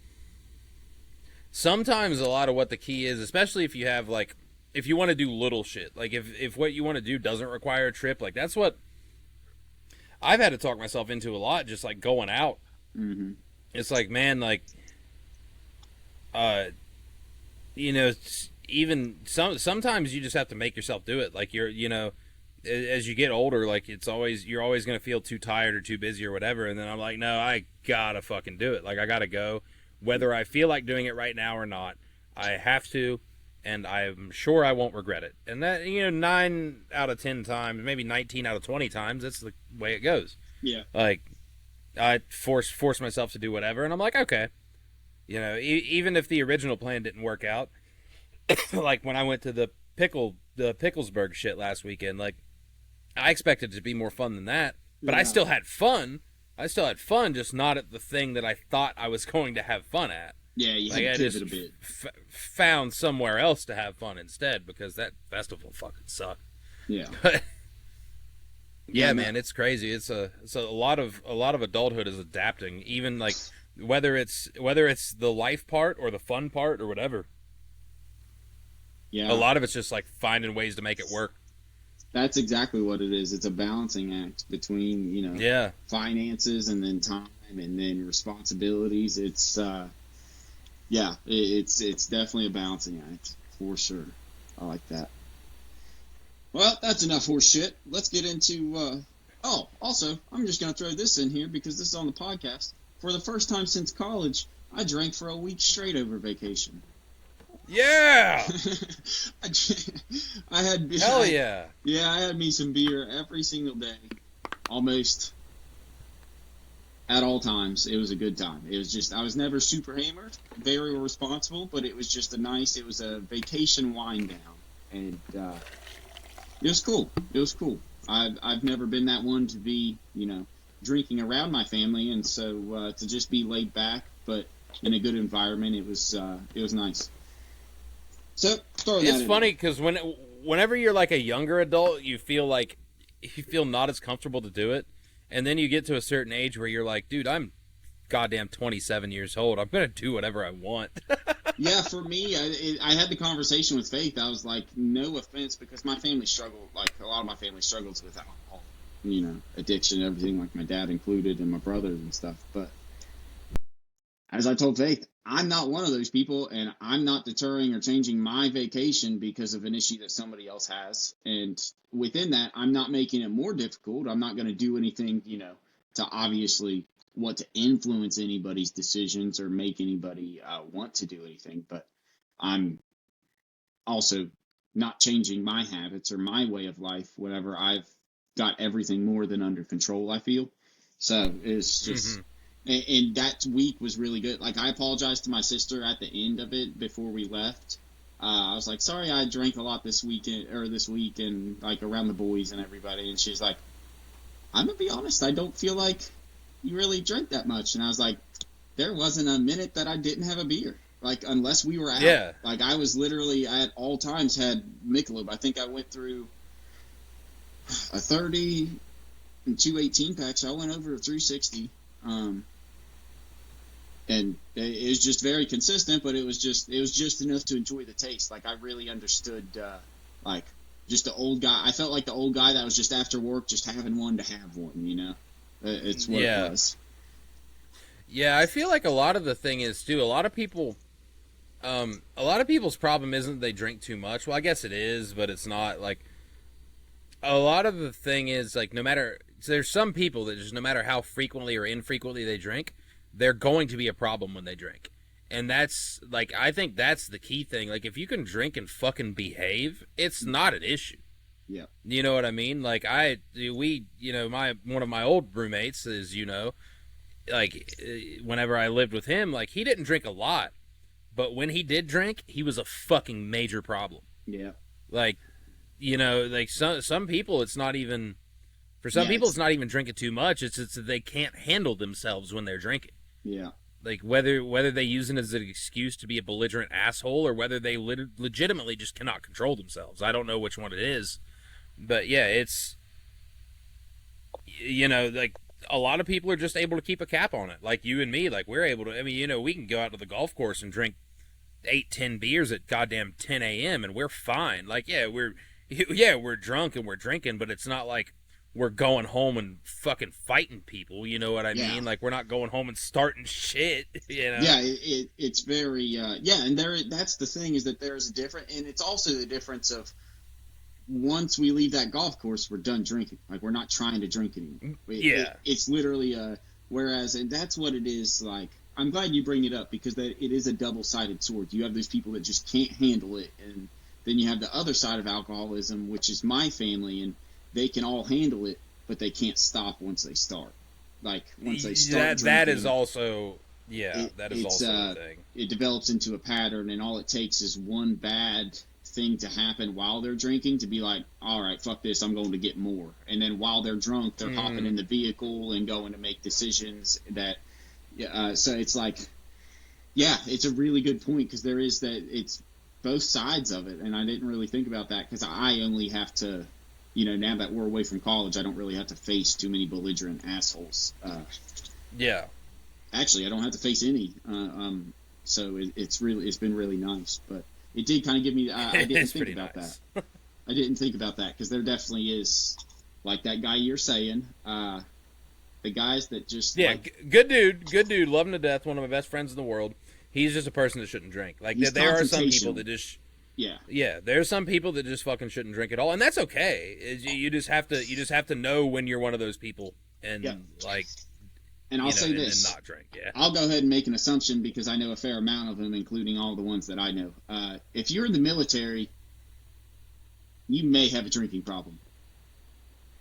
sometimes a lot of what the key is, especially if you have like, if you want to do little shit, like if what you want to do doesn't require a trip, like that's what I've had to talk myself into a lot, just like going out. Mm-hmm. It's like, man, like, you know, even sometimes you just have to make yourself do it. Like as you get older, like you're always going to feel too tired or too busy or whatever. And then I'm like, no, I gotta fucking do it. Like I gotta go, whether I feel like doing it right now or not. I have to, and I'm sure I won't regret it. And that, 9 out of 10 times, maybe 19 out of 20 times, that's the way it goes. Yeah. Like I force myself to do whatever, and I'm like, okay. Even if the original plan didn't work out, like when I went to the Picklesburg shit last weekend, like I expected it to be more fun than that, but I still had fun. Just not at the thing that I thought I was going to have fun at. Yeah, you had to pivot a bit. Found somewhere else to have fun instead, because that festival fucking sucked. Yeah. Yeah, man, it's crazy. It's a lot of adulthood is adapting, even like whether it's the life part or the fun part or whatever. Yeah. A lot of it's just like finding ways to make it work. That's exactly what it is. It's a balancing act between, finances and then time and then responsibilities. It's it's definitely a balancing act for sure. I like that. Well, that's enough horse shit. Let's get into also, I'm just going to throw this in here because this is on the podcast. For the first time since college, I drank for a week straight over vacation. Yeah! I had Hell yeah. Yeah, I had me some beer every single day. Almost at all times. It was a good time. It was just, I was never super hammered, very responsible, but it was just it was a vacation wind down. And it was cool. It was cool. I've never been that one to be, drinking around my family, and so to just be laid back, but in a good environment, it was nice. So it's funny because whenever you're like a younger adult, you feel not as comfortable to do it, and then you get to a certain age where you're like, dude, I'm goddamn 27 years old. I'm gonna do whatever I want. Yeah, for me, I had the conversation with Faith. I was like, no offense, because my family struggled, like a lot of my family struggles with alcohol, addiction and everything, like my dad included and my brothers and stuff. But as I told Faith, I'm not one of those people, and I'm not deterring or changing my vacation because of an issue that somebody else has. And within that, I'm not making it more difficult. I'm not going to do anything, to obviously want to influence anybody's decisions or make anybody want to do anything. But I'm also not changing my habits or my way of life whenever I've got everything more than under control, I feel. So it's just... Mm-hmm. And that week was really good. Like, I apologized to my sister at the end of it before we left. I was like, sorry I drank a lot this week and like around the boys and everybody. And she's like, I'm going to be honest, I don't feel like you really drank that much. And I was like, there wasn't a minute that I didn't have a beer. Like, unless we were out. Yeah. Like, I was literally at all times had Michelob. I think I went through a 30 and 2 18-packs. I went over a 360. And it was just very consistent, but it was just enough to enjoy the taste. Like, I really understood, like, just the old guy. I felt like the old guy that was just after work, just having one to have one, It's what it was. Yeah, I feel like a lot of the thing is, too, a lot of people's problem isn't they drink too much. Well, I guess it is, but it's not. Like, a lot of the thing is, like, there's some people that just no matter how frequently or infrequently they drink, they're going to be a problem when they drink. And that's, like, I think that's the key thing. Like, if you can drink and fucking behave, it's not an issue. Yeah. You know what I mean? Like, one of my old roommates, as you know, like whenever I lived with him, like he didn't drink a lot, but when he did drink, he was a fucking major problem. Yeah. Like, like some people, it's not even for some Yeah, people, it's not even drinking too much. It's that they can't handle themselves when they're drinking. Yeah. Like whether they use it as an excuse to be a belligerent asshole or whether they legitimately just cannot control themselves. I don't know which one it is, but yeah, it's like a lot of people are just able to keep a cap on it. Like you and me, like we're able to. I mean, we can go out to the golf course and drink 8-10 beers at goddamn 10 a.m. and we're fine. Like we're drunk and we're drinking, but it's not like we're going home and fucking fighting people, you know what I mean? Like we're not going home and starting shit, Yeah, it's very and that's the thing, is that there's a difference, and it's also the difference of once we leave that golf course, we're done drinking. Like we're not trying to drink anymore. It's literally whereas, and that's what it is. Like I'm glad you bring it up, because it is a double-sided sword. You have those people that just can't handle it, and then you have the other side of alcoholism, which is my family, and they can all handle it, but they can't stop once they start. Like once they start drinking, that is also a thing. It develops into a pattern, and all it takes is one bad thing to happen while they're drinking to be like, all right, fuck this, I'm going to get more. And then while they're drunk, they're hopping in the vehicle and going to make decisions that. So it's like, it's a really good point, because there is that, it's both sides of it, and I didn't really think about that, because I only have to. Now that we're away from college, I don't really have to face too many belligerent assholes. Actually, I don't have to face any. So it's been really nice. But it did kind of give me. I didn't think about that. I didn't think about that, because there definitely is, like that guy you're saying. The guys that just good dude, love him to death. One of my best friends in the world. He's just a person that shouldn't drink. Like there are some people that just. Yeah. There's some people that just fucking shouldn't drink at all, and that's okay. You just have to know when you're one of those people, and And I'll say this: and not drink. Yeah. I'll go ahead and make an assumption, because I know a fair amount of them, including all the ones that I know. If you're in the military, you may have a drinking problem.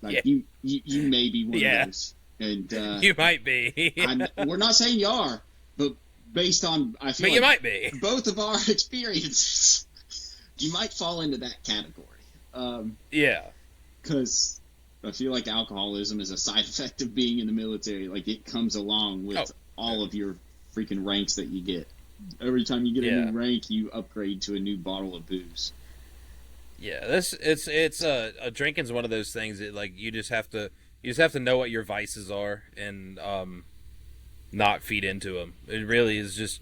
Like you may be one of those, and you might be. We're not saying you are, but based on you might be both of our experiences. You might fall into that category. Because I feel like alcoholism is a side effect of being in the military. Like, it comes along with all of your freaking ranks that you get. Every time you get a new rank, you upgrade to a new bottle of booze. Yeah, drinking's one of those things that, like, you just have to know what your vices are and not feed into them. It really is just,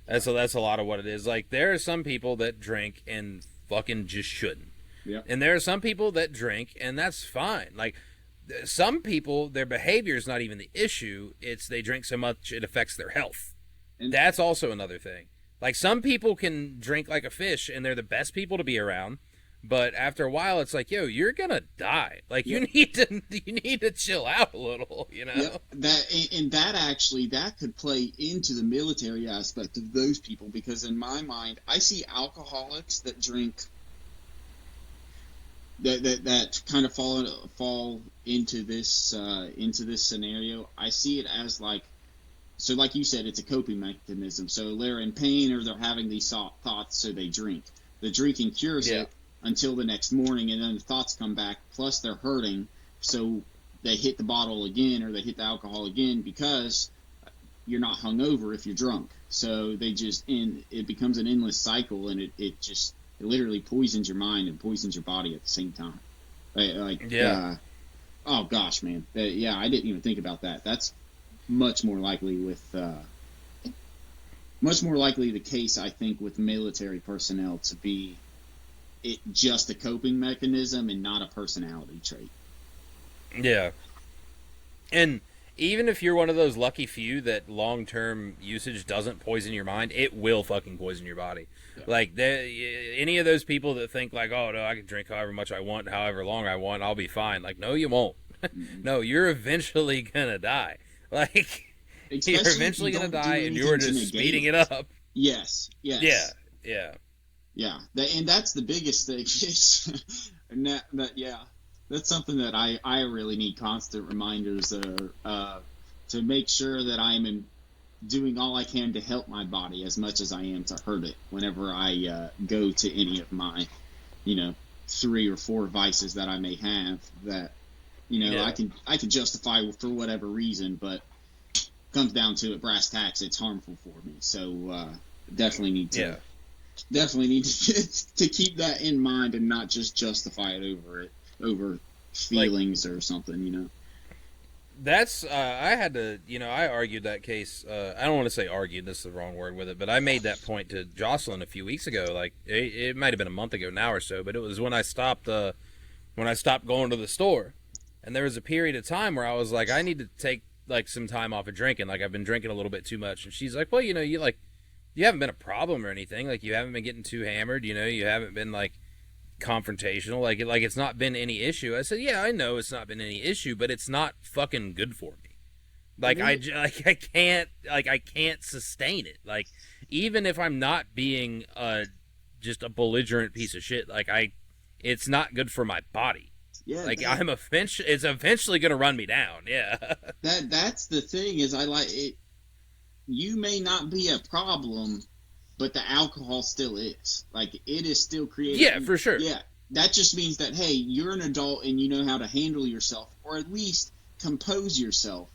that's a lot of what it is. Like, there are some people that drink and fucking just shouldn't. Yeah. And there are some people that drink, and that's fine. Like, some people, their behavior is not even the issue. It's they drink so much it affects their health. And that's also another thing. Like, some people can drink like a fish, and they're the best people to be around. But after a while, it's like, yo, you're gonna die. Like, you need to chill out a little, Yep. That could play into the military aspect of those people, because in my mind, I see alcoholics that drink that kind of fall into this scenario. I see it as like you said, it's a coping mechanism. So they're in pain, or they're having these thoughts, so they drink. The drinking cures it until the next morning, and then the thoughts come back, plus they're hurting, so they hit the bottle again, or they hit the alcohol again, because you're not hungover if you're drunk. So it becomes an endless cycle, and it literally poisons your mind and poisons your body at the same time. Oh gosh, man. I didn't even think about that. That's much more likely the case, I think, with military personnel, to be just a coping mechanism and not a personality trait. Yeah. And even if you're one of those lucky few that long-term usage doesn't poison your mind, it will fucking poison your body. Yeah. Like, any of those people that think, like, oh, no, I can drink however much I want, however long I want, I'll be fine. Like, no, you won't. Mm-hmm. No, you're eventually going to die. Like, you're eventually going to die, and you're just speeding it up. Yes. Yeah. And that's the biggest thing. That's something that I really need constant reminders of. to make sure that I'm doing all I can to help my body as much as I am to hurt it whenever I go to any of my, 3 or 4 vices that I may have that, I can justify for whatever reason, but comes down to it, brass tacks, it's harmful for me. So definitely need to to keep that in mind and not just justify it over feelings or something. That's I had to, I argued that case. I don't want to say argued, this is the wrong word with it, but I made that point to Jocelyn a few weeks ago. Like it might have been a month ago now or so, but it was when I stopped going to the store, and there was a period of time where I was like, I need to take like some time off of drinking. Like I've been drinking a little bit too much, and she's like, well, you haven't been a problem or anything. Like you haven't been getting too hammered. You haven't been like confrontational. Like it's not been any issue. I said, yeah, I know it's not been any issue, but it's not fucking good for me. Like I can't sustain it. Like even if I'm not being just a belligerent piece of shit, it's not good for my body. Yeah, it's eventually gonna run me down. Yeah. That's the thing is I like it. You may not be a problem, but the alcohol still is. Like, it is still creating... Yeah, for sure. Yeah. That just means that, hey, you're an adult and you know how to handle yourself, or at least compose yourself.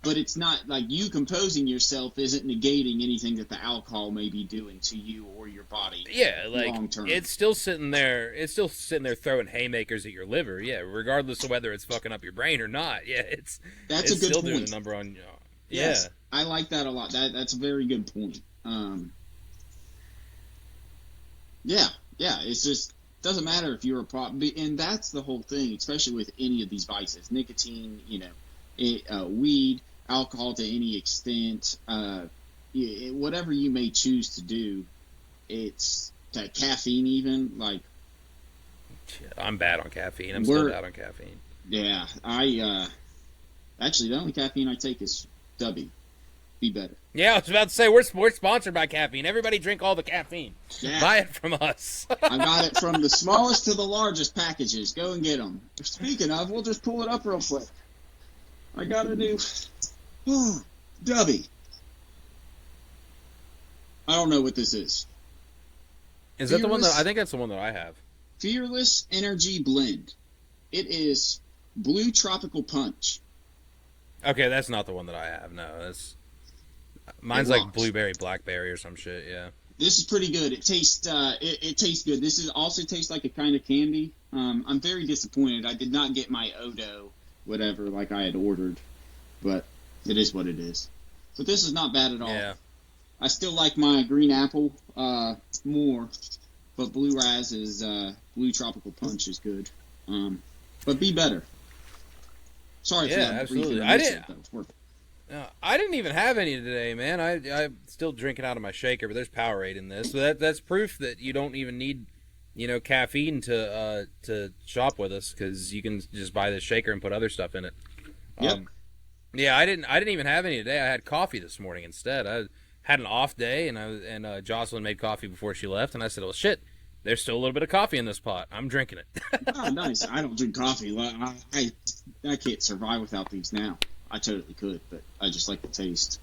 But it's not, like, you composing yourself isn't negating anything that the alcohol may be doing to you or your body. Yeah, like, long-term. It's still sitting there throwing haymakers at your liver, yeah, regardless of whether it's fucking up your brain or not. Yeah, it's a good still point. Doing a number on... Yes, yeah. I like that a lot. That's a very good point. Yeah, it's just doesn't matter if you're a problem, and that's the whole thing, especially with any of these vices, nicotine, weed, alcohol to any extent, whatever you may choose to do. It's that caffeine, even like. I'm bad on caffeine. I'm still bad on caffeine. Yeah, I actually the only caffeine I take is W. Be better. Yeah, I was about to say we're sponsored by caffeine. Everybody drink all the caffeine. Yeah. Buy it from us. I got it from the smallest to the largest packages. Go and get them. Speaking of, we'll just pull it up real quick. I gotta do W. I don't know what this is. Is that the one that I think that's the one that I have? Fearless Energy Blend. It is Blue Tropical Punch. Okay, that's not the one that I have. No, mine's like blueberry, blackberry, or some shit. Yeah. This is pretty good. It tastes it tastes good. This is also tastes like a kind of candy. I'm very disappointed. I did not get my Odo, whatever, like I had ordered, but it is what it is. But this is not bad at all. Yeah. I still like my green apple more, but Blue Raz is Blue Tropical Punch is good. But be better. Sorry for that. Absolutely. I didn't even have any today, man. I'm still drinking out of my shaker, but there's Powerade in this. So that's proof that you don't even need, caffeine to shop with us, because you can just buy this shaker and put other stuff in it. Yep. Yeah, I didn't even have any today. I had coffee this morning instead. I had an off day, and Jocelyn made coffee before she left, and I said, well, shit. There's still a little bit of coffee in this pot. I'm drinking it. Oh, nice. I don't drink coffee. I can't survive without these now. I totally could, but I just like the taste.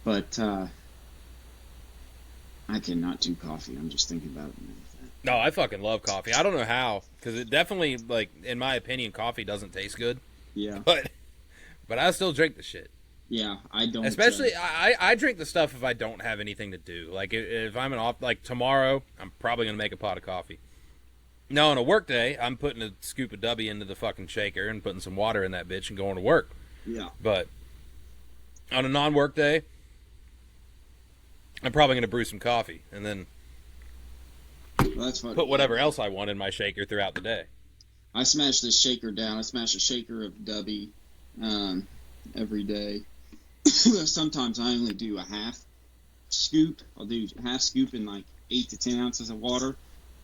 But I cannot do coffee. I'm just thinking about it. No, I fucking love coffee. I don't know how, because it definitely, in my opinion, coffee doesn't taste good. Yeah. But I still drink the shit. Yeah, I don't. Especially, I drink the stuff if I don't have anything to do. Like, if I'm tomorrow, I'm probably going to make a pot of coffee. No, on a work day, I'm putting a scoop of W into the fucking shaker and putting some water in that bitch and going to work. Yeah. But on a non-work day, I'm probably going to brew some coffee and then put whatever else I want in my shaker throughout the day. I smash this shaker down. I smash a shaker of W every day. Sometimes I only do a half scoop. I'll do a half scoop in 8 to 10 ounces of water.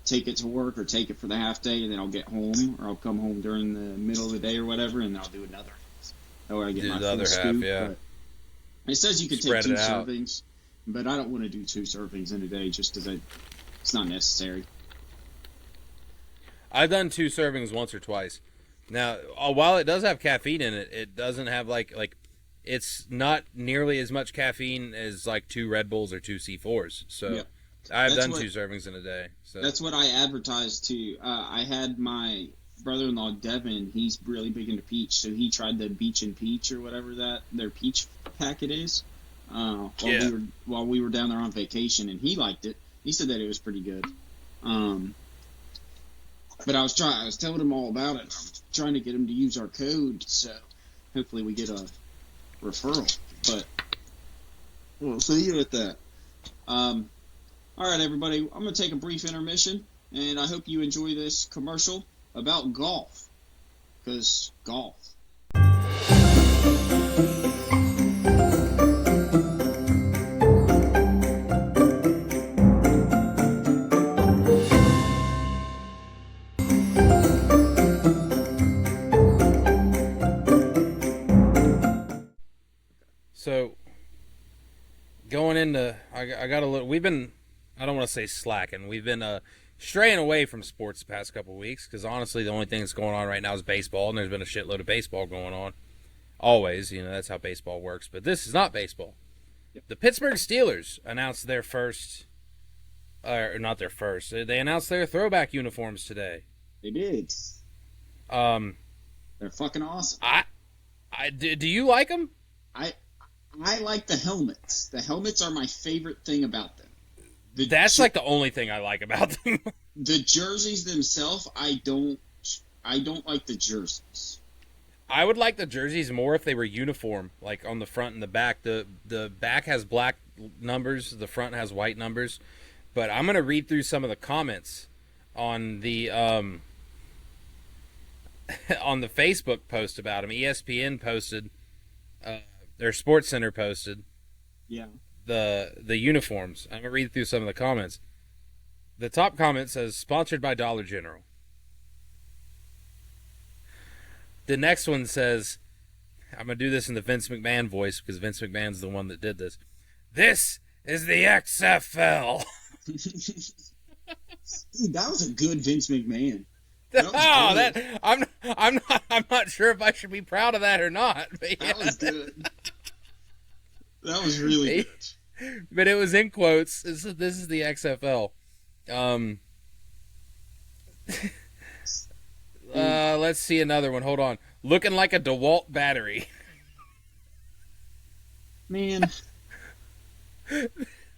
Take it to work or take it for the half day, and then I'll get home, or I'll come home during the middle of the day or whatever, and then I'll do another. That way I get my full scoop. Yeah. It says you can take 2 servings, but I don't want to do 2 servings in a day just because it's not necessary. I've done 2 servings once or twice. Now, while it does have caffeine in it, it doesn't have it's not nearly as much caffeine as like 2 Red Bulls or 2 C4s. So Yeah. I've done 2 servings in a day. So that's what I advertised to. I had my brother-in-law Devin. He's really big into peach, so he tried the Beach and Peach or whatever that their peach packet is. While we were down there on vacation, and he liked it. He said that it was pretty good. But I was telling him all about it. I was trying to get him to use our code, so hopefully we get a referral. But we'll see you at that. All right, everybody. I'm going to take a brief intermission, and I hope you enjoy this commercial about golf. Because golf. So, going into, I got a little, I don't want to say slacking, we've been straying away from sports the past couple of weeks, because honestly the only thing that's going on right now is baseball, and there's been a shitload of baseball going on. Always, that's how baseball works, but this is not baseball. Yep. The Pittsburgh Steelers announced their first, or not their first, they announced their throwback uniforms today. They did. They're fucking awesome. Do you like them? I like the helmets. The helmets are my favorite thing about them. That's like the only thing I like about them. The jerseys themselves, I don't like the jerseys. I would like the jerseys more if they were uniform, like on the front and the back. The back has black numbers, the front has white numbers. But I'm gonna read through some of the comments on the on the Facebook post about them. ESPN posted. Their Sports Center posted the uniforms. I'm going to read through some of the comments. The top comment says, sponsored by Dollar General. The next one says, I'm going to do this in the Vince McMahon voice because Vince McMahon's the one that did this. This is the XFL. Dude, that was a good Vince McMahon. I'm not sure if I should be proud of that or not. But yeah. That was good. That was really good. But it was in quotes. This is the XFL. Let's see another one. Hold on. Looking like a DeWalt battery. Man.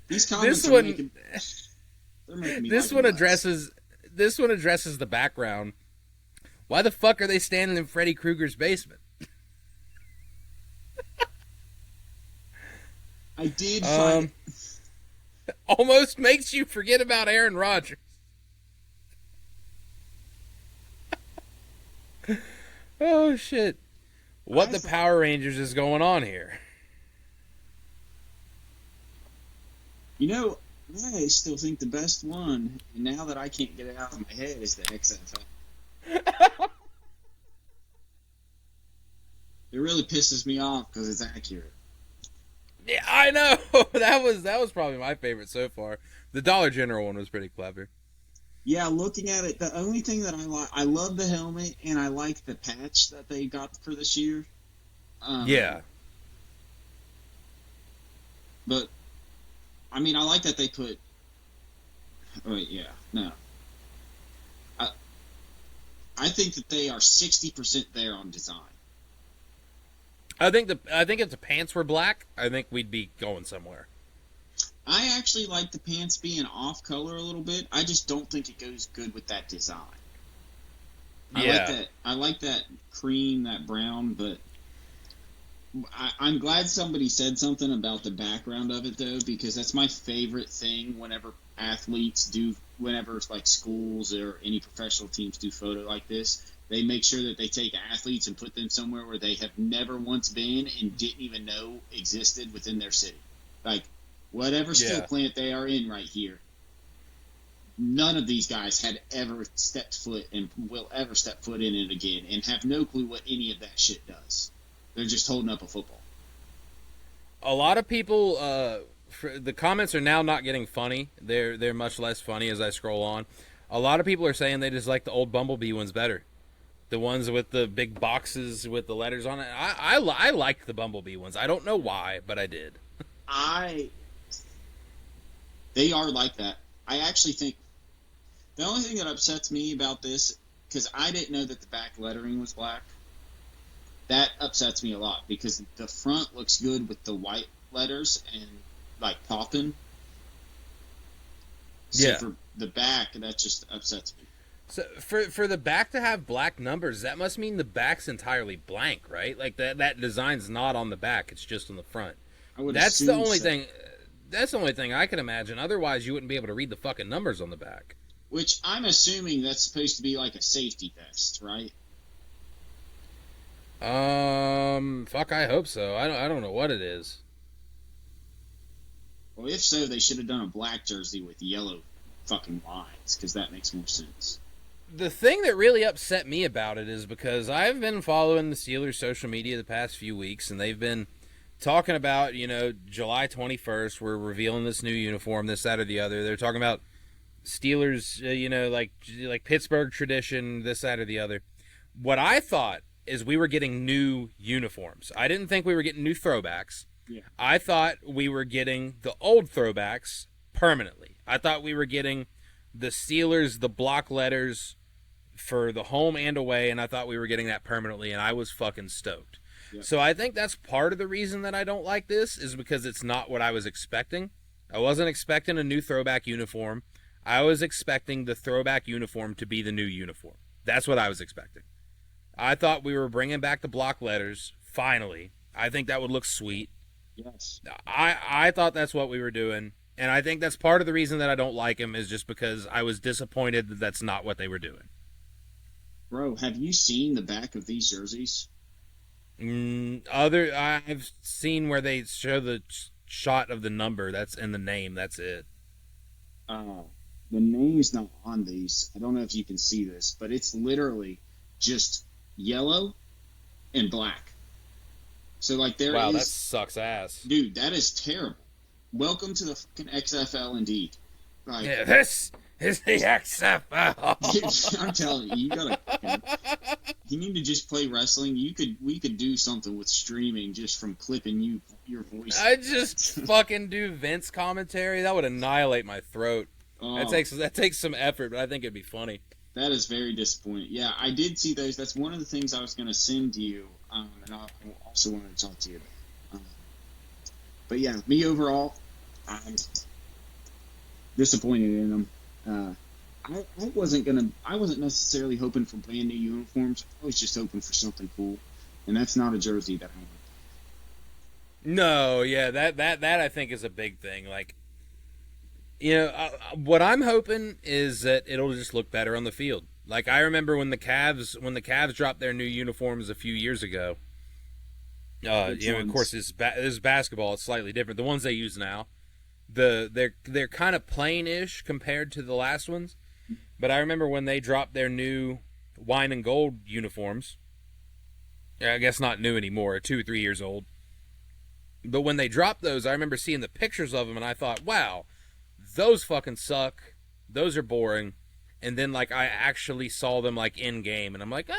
These comments they're making me this one addresses the background. Why the fuck are they standing in Freddy Krueger's basement? I did find almost makes you forget about Aaron Rodgers. Oh shit. What the Power Rangers is going on here? I still think the best one, now that I can't get it out of my head, is the XFL. It really pisses me off because it's accurate. Yeah, I know. That was probably my favorite so far. The Dollar General one was pretty clever. Yeah, looking at it, the only thing that I love the helmet, and I like the patch that they got for this year. Yeah. But, I mean, I like that they put... Oh, yeah, no. I think that they are 60% there on design. I think if the pants were black, I think we'd be going somewhere. I actually like the pants being off color a little bit. I just don't think it goes good with that design. I like that cream, that brown, but I'm glad somebody said something about the background of it though, because that's my favorite thing whenever like schools or any professional teams do photo like this. They make sure that they take athletes and put them somewhere where they have never once been and didn't even know existed within their city. Like, whatever steel plant they are in right here, none of these guys had ever stepped foot and will ever step foot in it again and have no clue what any of that shit does. They're just holding up a football. A lot of people, the comments are now not getting funny. They're much less funny as I scroll on. A lot of people are saying they just like the old Bumblebee ones better. The ones with the big boxes with the letters on it. I liked the Bumblebee ones. I don't know why, but I did. They are like that. I actually think the only thing that upsets me about this, because I didn't know that the back lettering was black, that upsets me a lot because the front looks good with the white letters and like popping. So for the back, that just upsets me. So for the back to have black numbers, that must mean the back's entirely blank, right? Like that design's not on the back; it's just on the front. That's the only thing. That's the only thing I can imagine. Otherwise, you wouldn't be able to read the fucking numbers on the back. Which I'm assuming that's supposed to be like a safety vest, right? Fuck, I hope so. I don't know what it is. Well, if so, they should have done a black jersey with yellow fucking lines, because that makes more sense. The thing that really upset me about it is because I've been following the Steelers' social media the past few weeks, and they've been talking about, July 21st, we're revealing this new uniform, this, that, or the other. They're talking about Steelers, like Pittsburgh tradition, this, that, or the other. What I thought is we were getting new uniforms. I didn't think we were getting new throwbacks. Yeah. I thought we were getting the old throwbacks permanently. I thought we were getting the Steelers, the block letters for the home and away, and I thought we were getting that permanently, and I was fucking stoked. Yep. So I think that's part of the reason that I don't like this is because it's not what I was expecting. I wasn't expecting a new throwback uniform. I was expecting the throwback uniform to be the new uniform. That's what I was expecting. I thought we were bringing back the block letters, finally. I think that would look sweet. Yes. I thought that's what we were doing, and I think that's part of the reason that I don't like him is just because I was disappointed that that's not what they were doing. Bro, have you seen the back of these jerseys? I've seen where they show the shot of the number that's in the name. That's it. The name's not on these. I don't know if you can see this, but it's literally just yellow and black. So like wow, that sucks ass, dude. That is terrible. Welcome to the fucking XFL, indeed. Like, yeah, this is the XFL. Dude, I'm telling you, you need to just play wrestling. We could do something with streaming just from clipping your voice. I just fucking do Vince commentary. That would annihilate my throat. That takes some effort, but I think it'd be funny. That is very disappointing. Yeah, I did see those. That's one of the things I was going to send you, and I also wanted to talk to you about. But yeah, me overall, I'm disappointed in them. I wasn't necessarily hoping for brand new uniforms. I was just hoping for something cool, and that's not a jersey that I want. No, yeah, that I think is a big thing. Like, what I'm hoping is that it'll just look better on the field. Like I remember when the Cavs dropped their new uniforms a few years ago. Of course, this is basketball. It's slightly different. The ones they use now, they're kind of plain-ish compared to the last ones. But I remember when they dropped their new wine and gold uniforms. I guess not new anymore, 2 or 3 years old. But when they dropped those, I remember seeing the pictures of them, and I thought, wow, those fucking suck. Those are boring. And then, like, I actually saw them, like, in-game, and I'm like, no,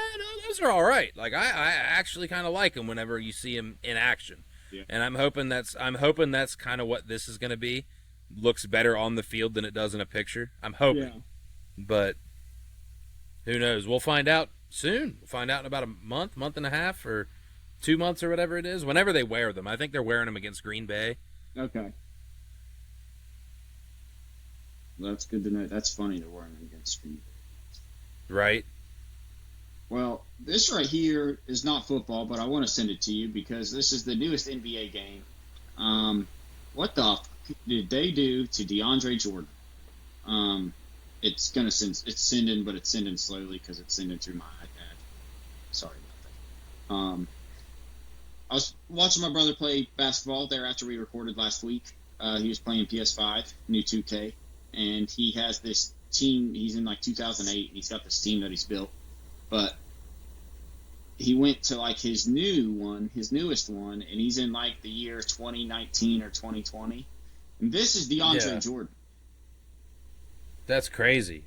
those are all right. Like, I actually kind of like them whenever you see them in action. Yeah. And I'm hoping that's kind of what this is going to be. Looks better on the field than it does in a picture. I'm hoping. Yeah. But who knows? We'll find out soon. We'll find out in about a month and a half, or 2 months or whatever it is, whenever they wear them. I think they're wearing them against Green Bay. Okay. Well, that's good to know. That's funny they're wearing them against Green Bay. Right. Well, this right here is not football, but I want to send it to you because this is the newest NBA game. What the fuck did they do to DeAndre Jordan? It's sending, but it's sending slowly because it's sending through my iPad. Sorry about that. I was watching my brother play basketball there after we recorded last week. He was playing PS5, new 2K, and he has this team. He's in like 2008, and he's got this team that he's built. But he went to like his newest one, and he's in like the year 2019 or 2020. And this is DeAndre Jordan. That's crazy.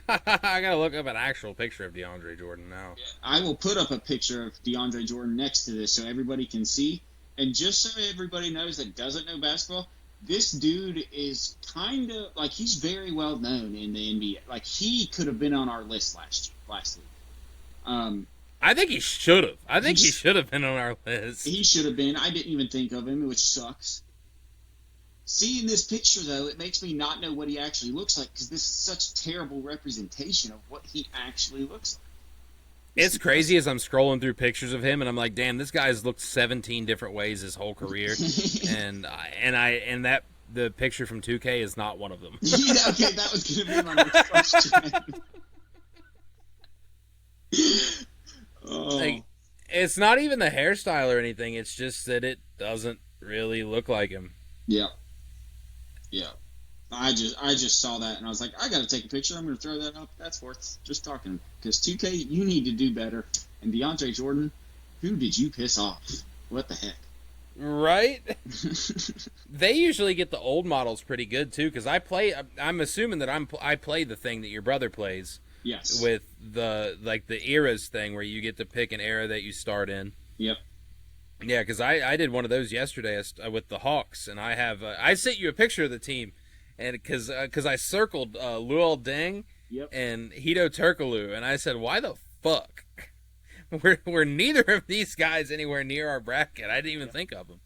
I gotta look up an actual picture of DeAndre Jordan now. I will put up a picture of DeAndre Jordan next to this so everybody can see. And just so everybody knows that doesn't know basketball, this dude is kind of like he's very well known in the NBA. Like he could have been on our list last week. I think he should have. I think he should have been on our list. He should have been. I didn't even think of him, which sucks. Seeing this picture, though, it makes me not know what he actually looks like because this is such terrible representation of what he actually looks like. It's crazy as I'm scrolling through pictures of him, and I'm like, damn, this guy's looked 17 different ways his whole career, and that the picture from 2K is not one of them. Yeah, okay, that was going to be my next question. Like, it's not even the hairstyle or anything. It's just that it doesn't really look like him. Yeah. I just saw that and I was like, I got to take a picture. I'm going to throw that up. That's worth just talking because 2K, you need to do better. And DeAndre Jordan, who did you piss off? What the heck? Right? They usually get the old models pretty good too because I'm assuming that I play the thing that your brother plays. Yes. With the eras thing where you get to pick an era that you start in. Yep. Yeah, because I did one of those yesterday with the Hawks, and I sent you a picture of the team, and because I circled Luol Deng and Hito Turkoglu, and I said, why the fuck? We're neither of these guys anywhere near our bracket. I didn't even think of them.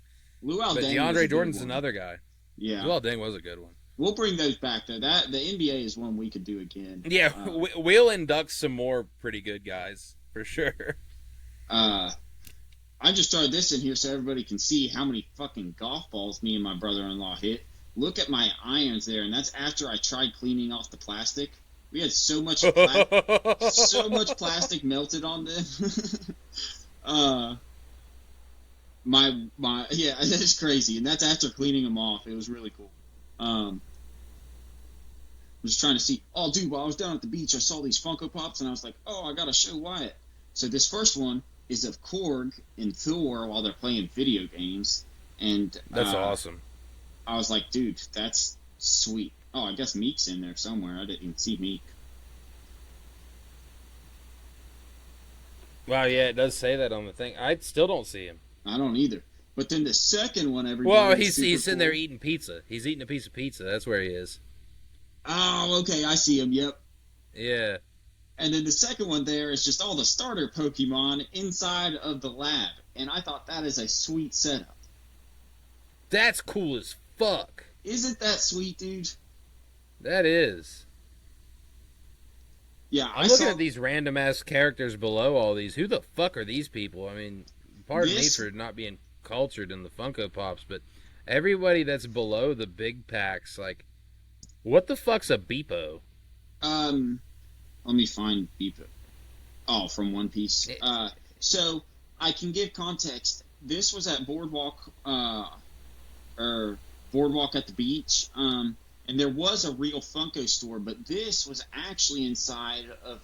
Luol but Deng DeAndre Jordan's another guy. Yeah. Luol Deng was a good one. We'll bring those back, though. The NBA is one we could do again. Yeah, we'll induct some more pretty good guys, for sure. I just started this in here so everybody can see how many fucking golf balls me and my brother-in-law hit. Look at my irons there, and that's after I tried cleaning off the plastic. We had so much plastic melted on them. Yeah, that's crazy, and that's after cleaning them off. It was really cool. I was trying to see. Oh, dude, while I was down at the beach, I saw these Funko Pops, and I was like, oh, I gotta show Wyatt. So this first one is of Korg and Thor while they're playing video games, and that's awesome. I was like, dude, that's sweet. Oh, I guess Meek's in there somewhere. I didn't even see Meek. Wow, yeah, it does say that on the thing. I still don't see him. I don't either. But then the second one, he's sitting there eating pizza. He's eating a piece of pizza. That's where he is. Oh, okay, I see him. Yep. Yeah. And then the second one there is just all the starter Pokemon inside of the lab. And I thought that is a sweet setup. That's cool as fuck. Isn't that sweet, dude? That is. Yeah, I'm looking at these random-ass characters below all these. Who the fuck are these people? I mean, pardon me for not being cultured in the Funko Pops, but everybody that's below the big packs, like, what the fuck's a Beepo? Let me find Beepo. Oh, from One Piece. So I can give context. This was at Boardwalk at the beach. And there was a real Funko store, but this was actually inside of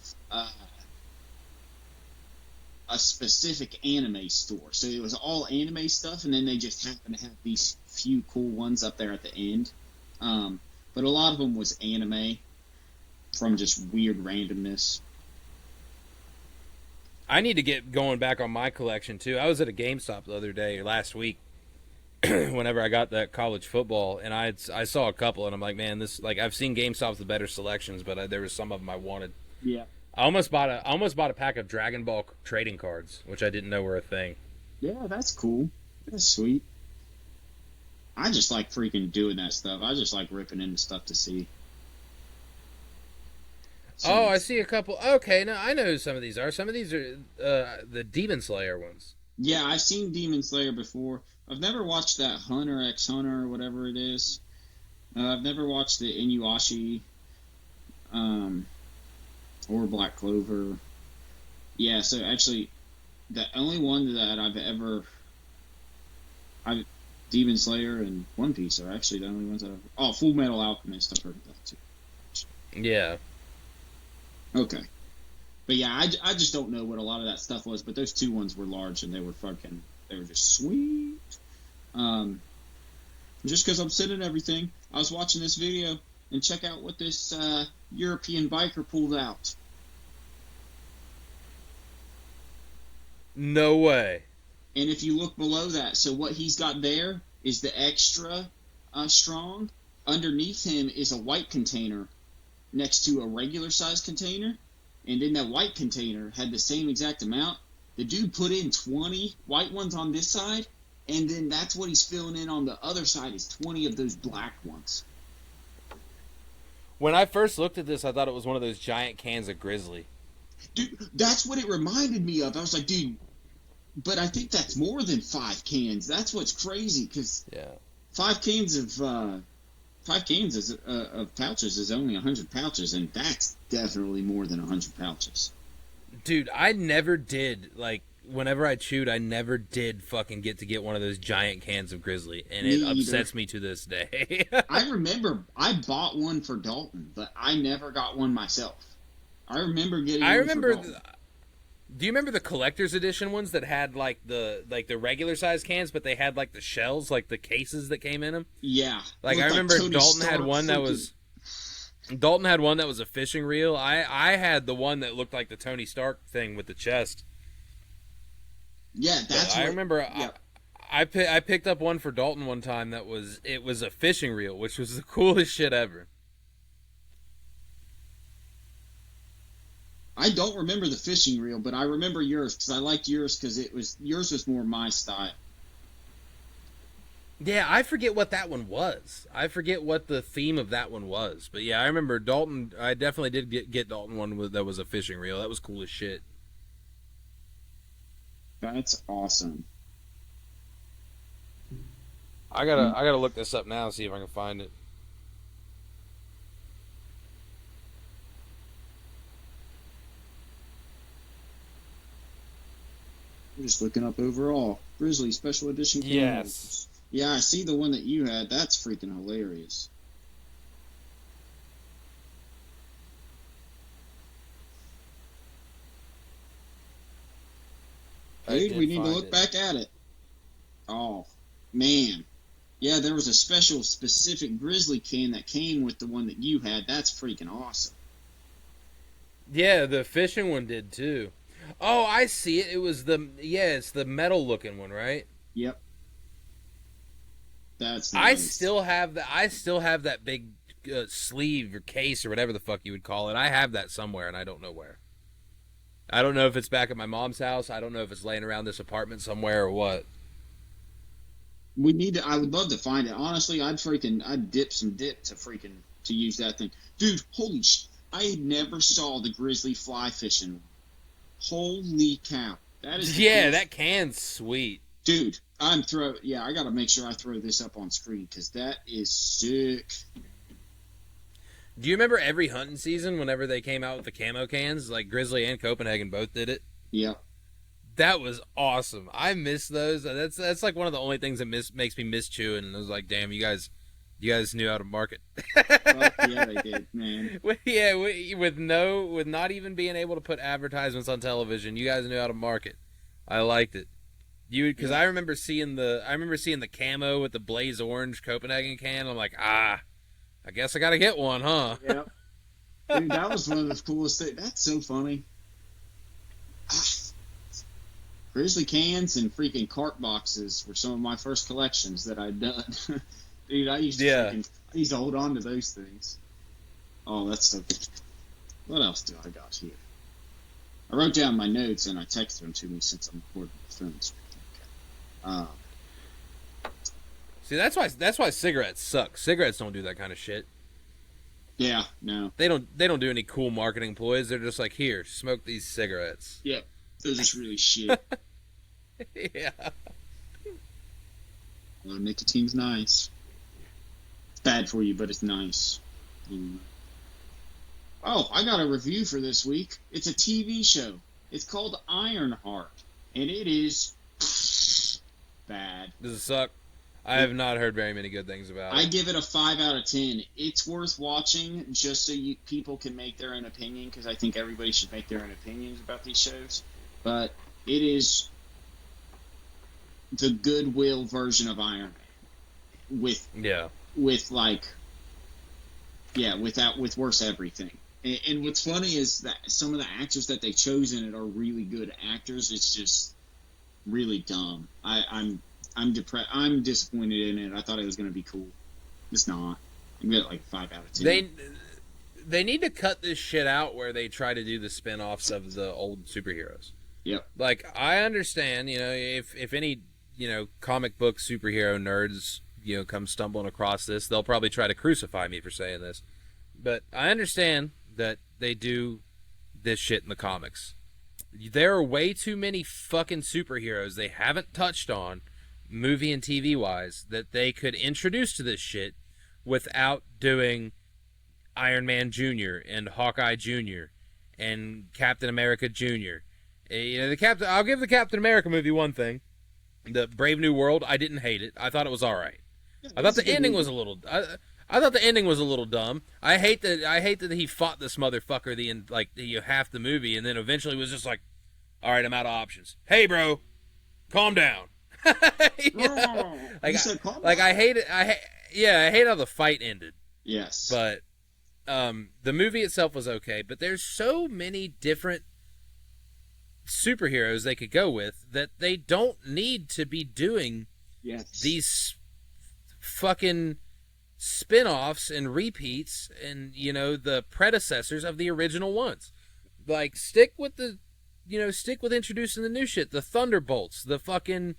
a specific anime store. So it was all anime stuff, and then they just happened to have these few cool ones up there at the end. But a lot of them was anime from just weird randomness. I need to get going back on my collection, too. I was at a GameStop the other day, last week, whenever I got that college football, and I saw a couple, and I'm like, man, I've seen GameStop with better selections, but there was some of them I wanted. Yeah. I almost bought a pack of Dragon Ball trading cards, which I didn't know were a thing. Yeah, that's cool. That's sweet. I just like freaking doing that stuff. I just like ripping into stuff to see. So, I see a couple. Okay, now I know who some of these are. Some of these are the Demon Slayer ones. Yeah, I've seen Demon Slayer before. I've never watched that Hunter x Hunter or whatever it is. I've never watched the Inuyasha or Black Clover. Yeah, so actually, the only one that Demon Slayer and One Piece are actually the only ones that I've... Oh, Full Metal Alchemist, I've heard of that too. Yeah. Okay. But yeah, I just don't know what a lot of that stuff was, but those two ones were large and they were just sweet. Just because I'm sitting everything, I was watching this video and check out what this European biker pulled out. No way. And if you look below that, so what he's got there is the extra strong. Underneath him is a white container next to a regular size container. And in that white container had the same exact amount. The dude put in 20 white ones on this side, and then that's what he's filling in on the other side is 20 of those black ones. When I first looked at this, I thought it was one of those giant cans of Grizzly. Dude, that's what it reminded me of. I was like, dude, but I think that's more than 5 cans. That's what's crazy, because 5 cans of pouches is only 100 pouches, and that's definitely more than 100 pouches. Dude, I never did, like, whenever I chewed, I never did fucking get one of those giant cans of Grizzly, and it upsets me to this day. I remember I bought one for Dalton, but I never got one myself. I remember getting one for Dalton. Do you remember the collector's edition ones that had like the regular size cans, but they had like the shells, like the cases that came in them? Yeah. Like I remember Dalton had one that was a fishing reel. I had the one that looked like the Tony Stark thing with the chest. Yeah, that's what I remember. Yeah. I picked up one for Dalton one time that was a fishing reel, which was the coolest shit ever. I don't remember the fishing reel, but I remember yours because I liked yours because yours was more my style. Yeah, I forget what that one was. I forget what the theme of that one was. But yeah, I remember Dalton. I definitely did get Dalton one that was a fishing reel. That was cool as shit. That's awesome. I gotta look this up now and see if I can find it. I'm just looking up overall Grizzly Special Edition. Yes. Yeah, I see the one that you had. That's freaking hilarious. Dude, we need to look back at it. Oh, man. Yeah, there was a specific Grizzly can that came with the one that you had. That's freaking awesome. Yeah, the fishing one did too. Oh, I see it. It was it's the metal looking one, right? Yep. That's nice. I still have that big sleeve or case or whatever the fuck you would call it. I have that somewhere and I don't know where. I don't know if it's back at my mom's house. I don't know if it's laying around this apartment somewhere or what. I would love to find it. Honestly, I'd dip to use that thing. Dude, holy I never saw the Grizzly fly fishing. Holy cow. That is that can's sweet. Dude, I gotta make sure I throw this up on screen because that is sick. Do you remember every hunting season whenever they came out with the camo cans? Like Grizzly and Copenhagen both did it. Yeah. That was awesome. I miss those. That's like one of the only things that makes me miss chewing. And I was like, damn, you guys knew how to market. Well, yeah, they did, man. with not even being able to put advertisements on television, you guys knew how to market. I liked it. Because I remember seeing the camo with the blaze orange Copenhagen can. I'm like, I guess I gotta get one, huh? Yeah. Dude, that was one of the coolest things. That's so funny. Grizzly cans and freaking cart boxes were some of my first collections that I'd done. Dude, I used to hold on to those things. Oh, that's so good. What else do I got here? I wrote down my notes and I texted them to me since I'm recording the phone. See, that's why cigarettes suck. Cigarettes don't do that kind of shit. Yeah, no. They don't do any cool marketing ploys. They're just like, here, smoke these cigarettes. Yep. They're just really shit. Yeah. Well, nicotine's nice. It's bad for you, but it's nice. Oh, I got a review for this week. It's a TV show. It's called Ironheart, and it is bad. Does it suck? I have not heard very many good things about it. I give it a 5 out of 10. It's worth watching just so people can make their own opinion, because I think everybody should make their own opinions about these shows. But it is the Goodwill version of Iron Man with like Yeah, with worse everything. And what's funny is that some of the actors that they chose in it are really good actors. It's just really dumb. I'm depressed. I'm disappointed in it. I thought it was going to be cool. It's not. I'm going to like 5 out of 10. They need to cut this shit out where they try to do the spin-offs of the old superheroes. Yep. Like, I understand, if any, comic book superhero nerds, come stumbling across this, they'll probably try to crucify me for saying this. But I understand that they do this shit in the comics. There are way too many fucking superheroes they haven't touched on, movie and TV wise, that they could introduce to this shit without doing Iron Man Jr. and Hawkeye Jr. and Captain America Jr. I'll give the Captain America movie one thing. The Brave New World, I didn't hate it. I thought it was all right. Yeah, I thought the ending was a little. I thought the ending was a little dumb. I hate that he fought this motherfucker half the movie, and then eventually was just like, all right, I'm out of options. Hey, bro, calm down. I hate it. I hate how the fight ended. Yes, but the movie itself was okay. But there's so many different superheroes they could go with that they don't need to be doing these fucking spin-offs and repeats and the predecessors of the original ones. Like, stick with introducing the new shit, the Thunderbolts, the fucking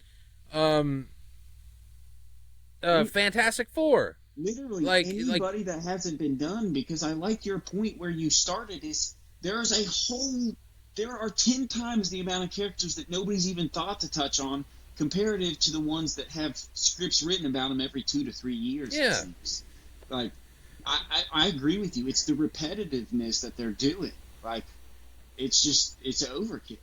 Fantastic Four. Literally anybody that hasn't been done, because I like your point where you started is there are 10 times the amount of characters that nobody's even thought to touch on, comparative to the ones that have scripts written about them every 2 to 3 years. Yeah. It seems. Like, I agree with you. It's the repetitiveness that they're doing. Like, it's overkill.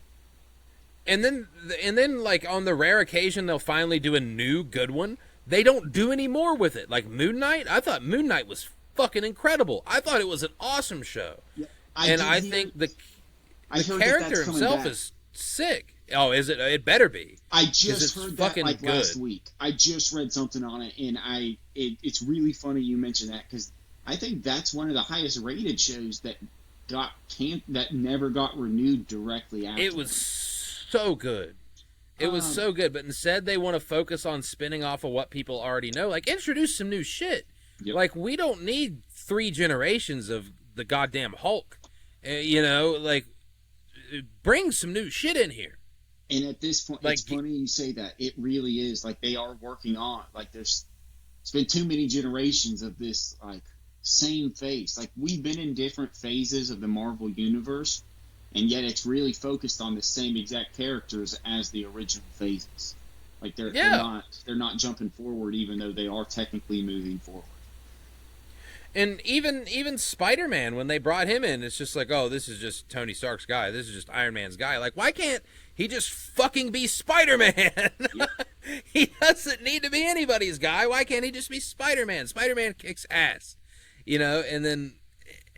And then, like, on the rare occasion they'll finally do a new good one, they don't do any more with it. Like Moon Knight, I thought Moon Knight was fucking incredible. I thought it was an awesome show. Yeah, I think the character himself is sick. Oh, is it? It better be. I just heard that last week. I just read something on it, and it's really funny you mentioned that, because I think that's one of the highest rated shows that never got renewed directly after. It was so good. It was so good, but instead they want to focus on spinning off of what people already know. Like, introduce some new shit. Yep. Like, we don't need 3 generations of the goddamn Hulk. Bring some new shit in here. And at this point, it's funny you say that. It really is. Like, they are working on, like, it's been too many generations of this, like, same face. Like, we've been in different phases of the Marvel Universe, and yet it's really focused on the same exact characters as the original phases. Like, they're not jumping forward, even though they are technically moving forward. And even Spider-Man, when they brought him in, it's just like, oh, this is just Tony Stark's guy. This is just Iron Man's guy. Like, why can't he just fucking be Spider-Man? Yep. He doesn't need to be anybody's guy. Why can't he just be Spider-Man? Spider-Man kicks ass. And then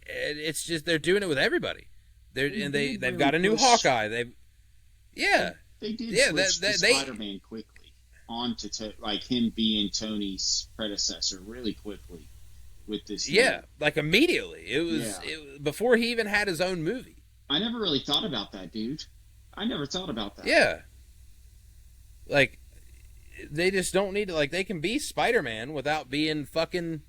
it's just they're doing it with everybody. They've got a new Hawkeye. They did switch Spider-Man quickly onto like him being Tony's predecessor really quickly with this. Yeah, like immediately. It was before he even had his own movie. I never really thought about that, dude. I never thought about that. Yeah. Like, they just don't need to, like, they can be Spider-Man without being fucking...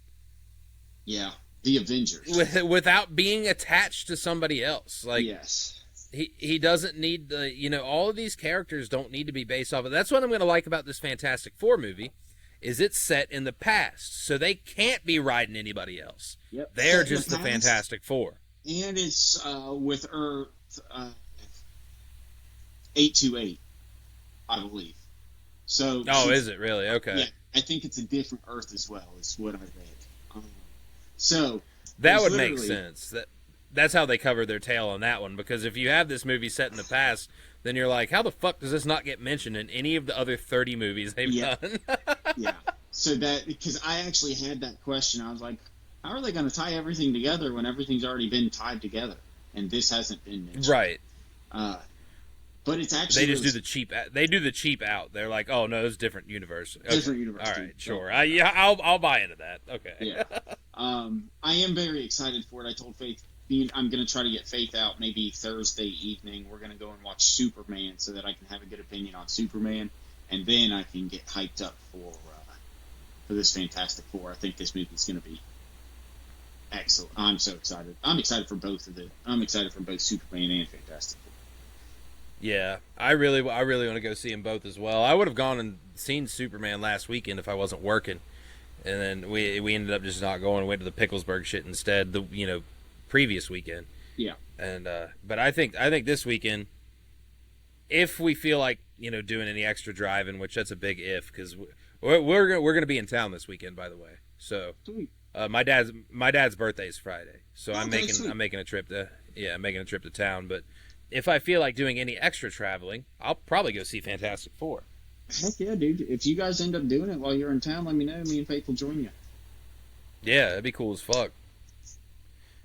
Yeah, the Avengers. Without being attached to somebody else. Like, yes. He doesn't need the, all of these characters don't need to be based off of... That's what I'm going to like about this Fantastic Four movie, is it's set in the past, so they can't be riding anybody else. Yep. They're just the Fantastic Four. And it's with Earth 828, I believe. So. Oh, is it really? Okay. Yeah, I think it's a different Earth as well. Is what I read. So that would make sense. That's how they covered their tail on that one. Because if you have this movie set in the past, then you're like, how the fuck does this not get mentioned in any of the other 30 movies they've done? Yeah. So because I actually had that question, I was like, how are they going to tie everything together when everything's already been tied together and this hasn't been mentioned? Right. But it's actually They just do the cheap. They do the cheap out. They're like, oh no, it's a different universe. Okay. Different universe. All right, dude. sure. I'll buy into that. Okay. Yeah. I am very excited for it. I told Faith I'm going to try to get Faith out maybe Thursday evening. We're going to go and watch Superman so that I can have a good opinion on Superman, and then I can get hyped up for this Fantastic Four. I think this movie's going to be excellent. I'm so excited. I'm excited for both Superman and Fantastic Four. Yeah, I really want to go see them both as well. I would have gone and seen Superman last weekend if I wasn't working, and then we ended up just not going. Went to the Picklesburg shit instead. Previous weekend. Yeah. And but I think this weekend, if we feel like doing any extra driving, which that's a big if, because we're gonna be in town this weekend, by the way. So my dad's birthday is Friday, so I'm making a trip to town. But if I feel like doing any extra traveling, I'll probably go see Fantastic Four. Heck yeah, dude! If you guys end up doing it while you're in town, let me know. Me and Faith will join you. Yeah, that'd be cool as fuck.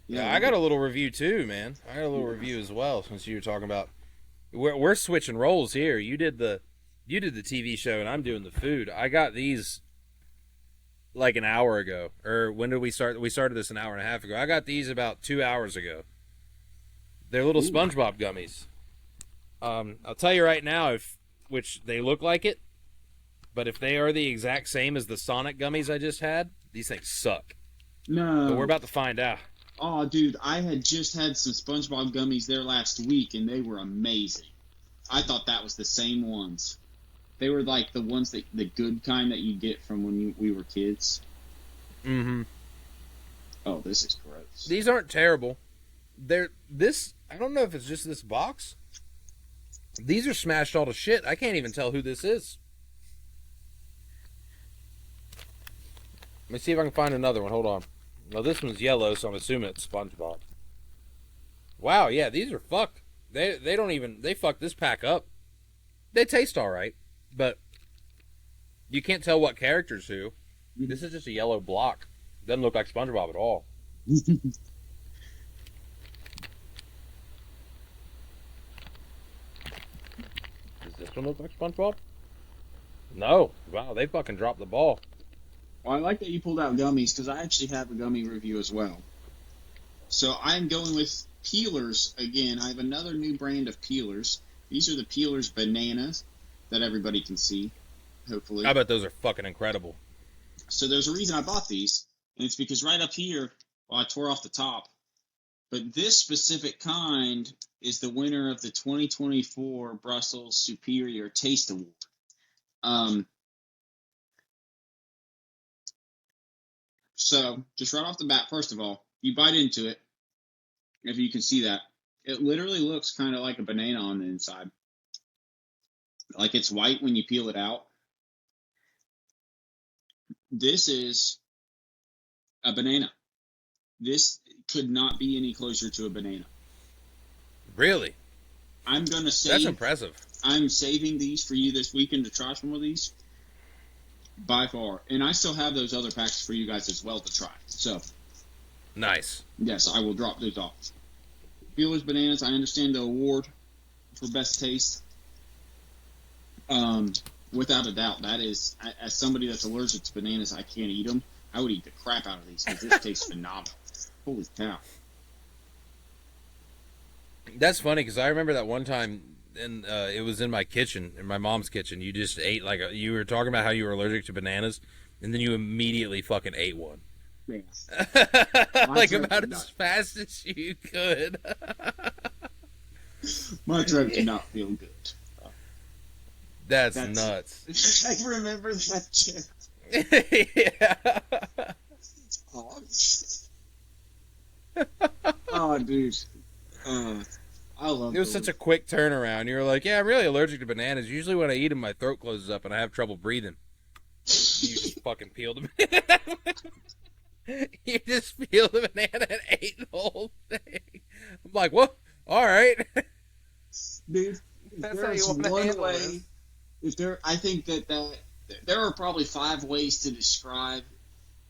Yeah, I got a little review too, man. I got a little review as well. Since you were talking about, we're switching roles here. You did the TV show, and I'm doing the food. I got these like an hour ago, or when did we start? We started this an hour and a half ago. I got these about 2 hours ago. They're little SpongeBob gummies. I'll tell you right now, which they look like it, but if they are the exact same as the Sonic gummies I just had, these things suck. No, but we're about to find out. Oh, dude, I had just had some SpongeBob gummies there last week, and they were amazing. I thought that was the same ones. They were like the ones the good kind that you get from when we were kids. Mm-hmm. Oh, this is gross. These aren't terrible. I don't know if it's just this box. These are smashed all to shit. I can't even tell who this is. Let me see if I can find another one. Hold on. Well, this one's yellow, so I'm assuming it's SpongeBob. Wow, yeah, these are fucked. They fucked this pack up. They taste alright, but you can't tell what character's who. This is just a yellow block. Doesn't look like SpongeBob at all. Does this one look like SpongeBob? No. Wow, they fucking dropped the ball. Well, I like that you pulled out gummies, because I actually have a gummy review as well. So I'm going with Peelers again. I have another new brand of Peelers. These are the Peelers Bananas that everybody can see, hopefully. I bet those are fucking incredible. So there's a reason I bought these, and it's because right up here, well, I tore off the top, but this specific kind is the winner of the 2024 Brussels Superior Taste Award. So, just right off the bat, first of all, you bite into it, if you can see that. It literally looks kind of like a banana on the inside. Like it's white when you peel it out. This is a banana. This could not be any closer to a banana. Really? I'm going to say... That's impressive. I'm saving these for you this weekend to try some of these. By far. And I still have those other packs for you guys as well to try. So. Nice. Yes, I will drop those off. Peelers Bananas, I understand the award for best taste. Without a doubt, that is, as somebody that's allergic to bananas, I can't eat them. I would eat the crap out of these because this tastes phenomenal. Holy cow. That's funny because I remember that one time, and it was in my kitchen, in my mom's kitchen. You just ate you were talking about how you were allergic to bananas, and then you immediately fucking ate one. Yeah. Like about as fast as you could. My throat did not feel good. That's nuts. I remember that shit. Yeah. Oh, dude. I love it. Was such a quick turnaround. You were like, yeah, I'm really allergic to bananas. Usually when I eat them, my throat closes up and I have trouble breathing. You just fucking peeled them. You just peeled the banana and ate the whole thing. I'm like, what? All right. Dude, That's there how you is want to one handle way. this. I think that there are probably 5 ways to describe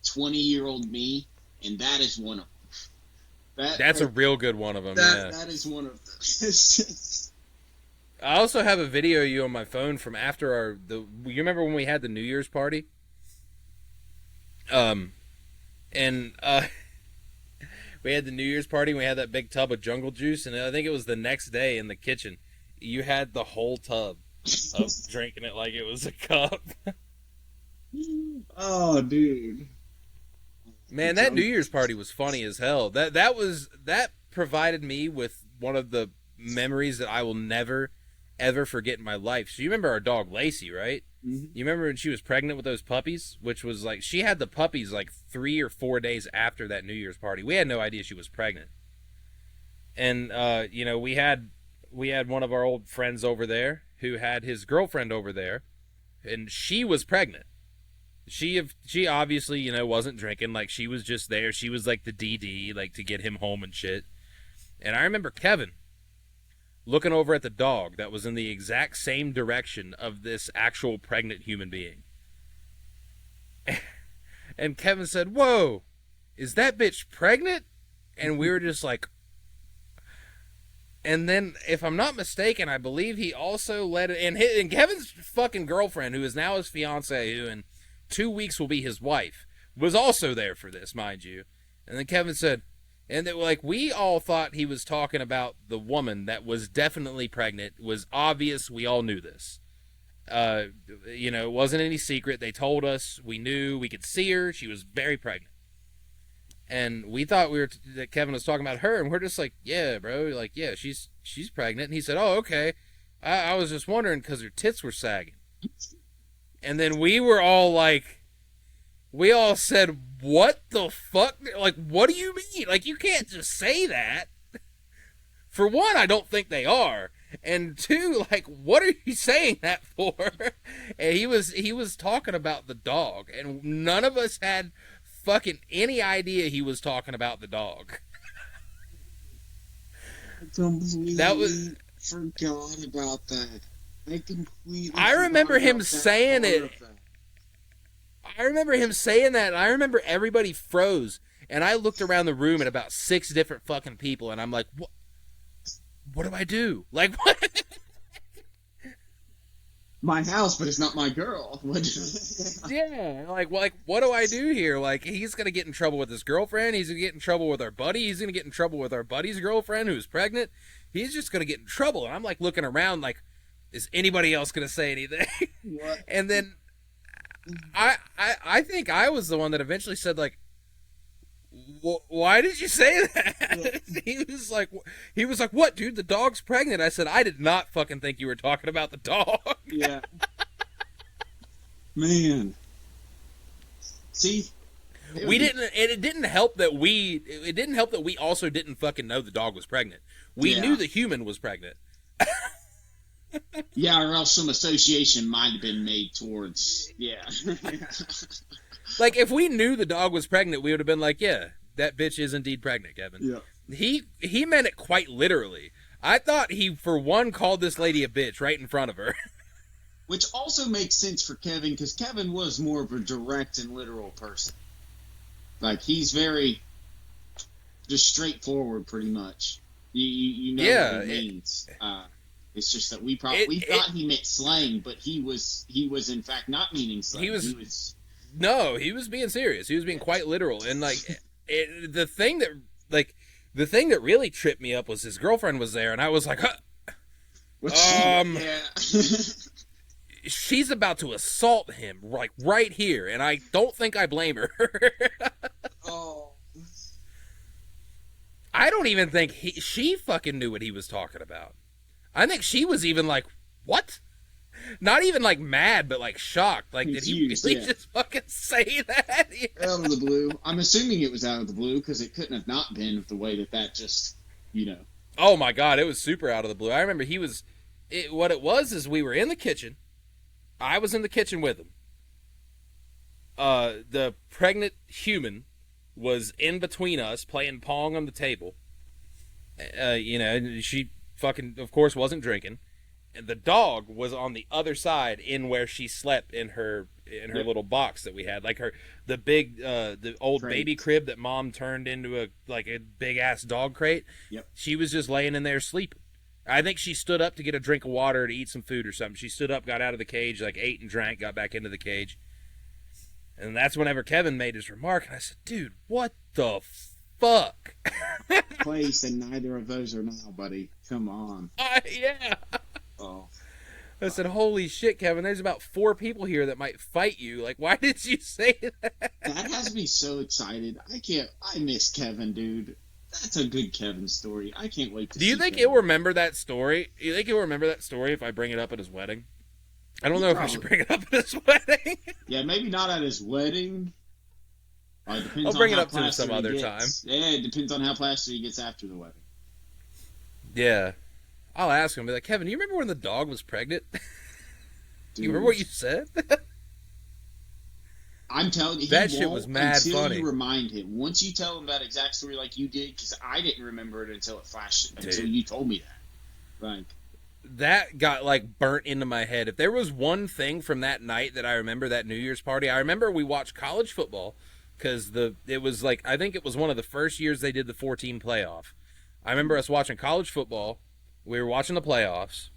20-year-old me, and that is one of them. That's a real good one of them. That is one of them. I also have a video of you on my phone from after you remember when we had the New Year's party? And we had the New Year's party and we had that big tub of jungle juice, and I think it was the next day in the kitchen. You had the whole tub of drinking it like it was a cup. Oh, dude. Man, that New Year's party was funny as hell. That provided me with one of the memories that I will never, ever forget in my life. So you remember our dog Lacey, right? Mm-hmm. You remember when she was pregnant with those puppies? Which was like, she had the puppies like 3 or 4 days after that New Year's party. We had no idea she was pregnant. And, we had one of our old friends over there who had his girlfriend over there, and she was pregnant. She obviously, wasn't drinking. Like, she was just there. She was like the DD, like to get him home and shit. And I remember Kevin looking over at the dog that was in the exact same direction of this actual pregnant human being. And Kevin said, "Whoa, is that bitch pregnant?" And we were just like... And then, if I'm not mistaken, I believe he also let it... And Kevin's fucking girlfriend, who is now his fiance, who in 2 weeks will be his wife, was also there for this, mind you. And then Kevin said... And that, like, we all thought he was talking about the woman that was definitely pregnant. It was obvious. We all knew this. It wasn't any secret. They told us. We knew. We could see her. She was very pregnant. And we thought that Kevin was talking about her, and we're just like, yeah, bro. Like, yeah, she's pregnant. And he said, oh, okay. I was just wondering because her tits were sagging. And then we were all like... We all said, what the fuck? Like, what do you mean? Like, you can't just say that. For one, I don't think they are. And two, like, what are you saying that for? And he was talking about the dog. And none of us had fucking any idea he was talking about the dog. I completely forgot about that. I remember him saying it. I remember him saying that, and I remember everybody froze, and I looked around the room at about 6 different fucking people, and I'm like, what do I do? Like, what? My house, but it's not my girl. Yeah, like, what do I do here? Like, he's going to get in trouble with his girlfriend, he's going to get in trouble with our buddy, he's going to get in trouble with our buddy's girlfriend who's pregnant, he's just going to get in trouble, and I'm, like, looking around like, is anybody else going to say anything? What? And then... I think I was the one that eventually said, like, why did you say that? Yeah. He was like, what, dude? The dog's pregnant. I said, I did not fucking think you were talking about the dog. Yeah. Man. See? It didn't help that we also didn't fucking know the dog was pregnant. We knew the human was pregnant. Yeah, or else some association might have been made towards, yeah. Like, if we knew the dog was pregnant, we would have been like, yeah, that bitch is indeed pregnant, Kevin. Yeah. He meant it quite literally. I thought he, for one, called this lady a bitch right in front of her. Which also makes sense for Kevin, because Kevin was more of a direct and literal person. Like, he's very just straightforward, pretty much. You know what he means. It's just that we thought he meant slang, but he was in fact not meaning slang. He was being serious. He was being quite literal. And like the thing that really tripped me up was his girlfriend was there, and I was like, she's about to assault him, like right here, and I don't think I blame her. Oh. I don't even think she fucking knew what he was talking about. I think she was even like, what? Not even like mad, but like shocked. Like, did he really just fucking say that? Yeah. Out of the blue. I'm assuming it was out of the blue, because it couldn't have not been with the way that just, Oh my God, it was super out of the blue. I remember what it was is we were in the kitchen. I was in the kitchen with him. The pregnant human was in between us playing Pong on the table. She fucking, of course, wasn't drinking, and the dog was on the other side in where she slept in her little box that we had, like the old crate. Baby crib that Mom turned into a big ass dog crate. Yep. She was just laying in there sleeping, I think she stood up to get a drink of water, to eat some food or something. She stood up, got out of the cage, like ate and drank, got back into the cage. And that's whenever Kevin made his remark, and I said, dude, what the fuck? Place, and neither of those are now, buddy. Come on. Yeah. Oh. I said, holy shit, Kevin, there's about 4 people here that might fight you. Like, why did you say that? That has me so excited. I miss Kevin, dude. That's a good Kevin story. I can't wait to see Do you think Kevin. he'll remember that story? You think he'll remember that story if I bring it up at his wedding? I don't know if I should bring it up at his wedding. Yeah, maybe not at his wedding. I'll bring it up to him some other time. Yeah, it depends on how plastered he gets after the wedding. Yeah. I'll ask him, be like, Kevin, you remember when the dog was pregnant? Do you remember what you said? I'm telling you, that shit was mad until funny. You remind him. Once you tell him that exact story like you did, because I didn't remember it until it flashed, until you told me that. Like, that got like burnt into my head. If there was one thing from that night that I remember, that New Year's party, I remember we watched college football because it was like, I think it was one of the first years they did the 4-team playoff. I remember us watching college football. We were watching the playoffs,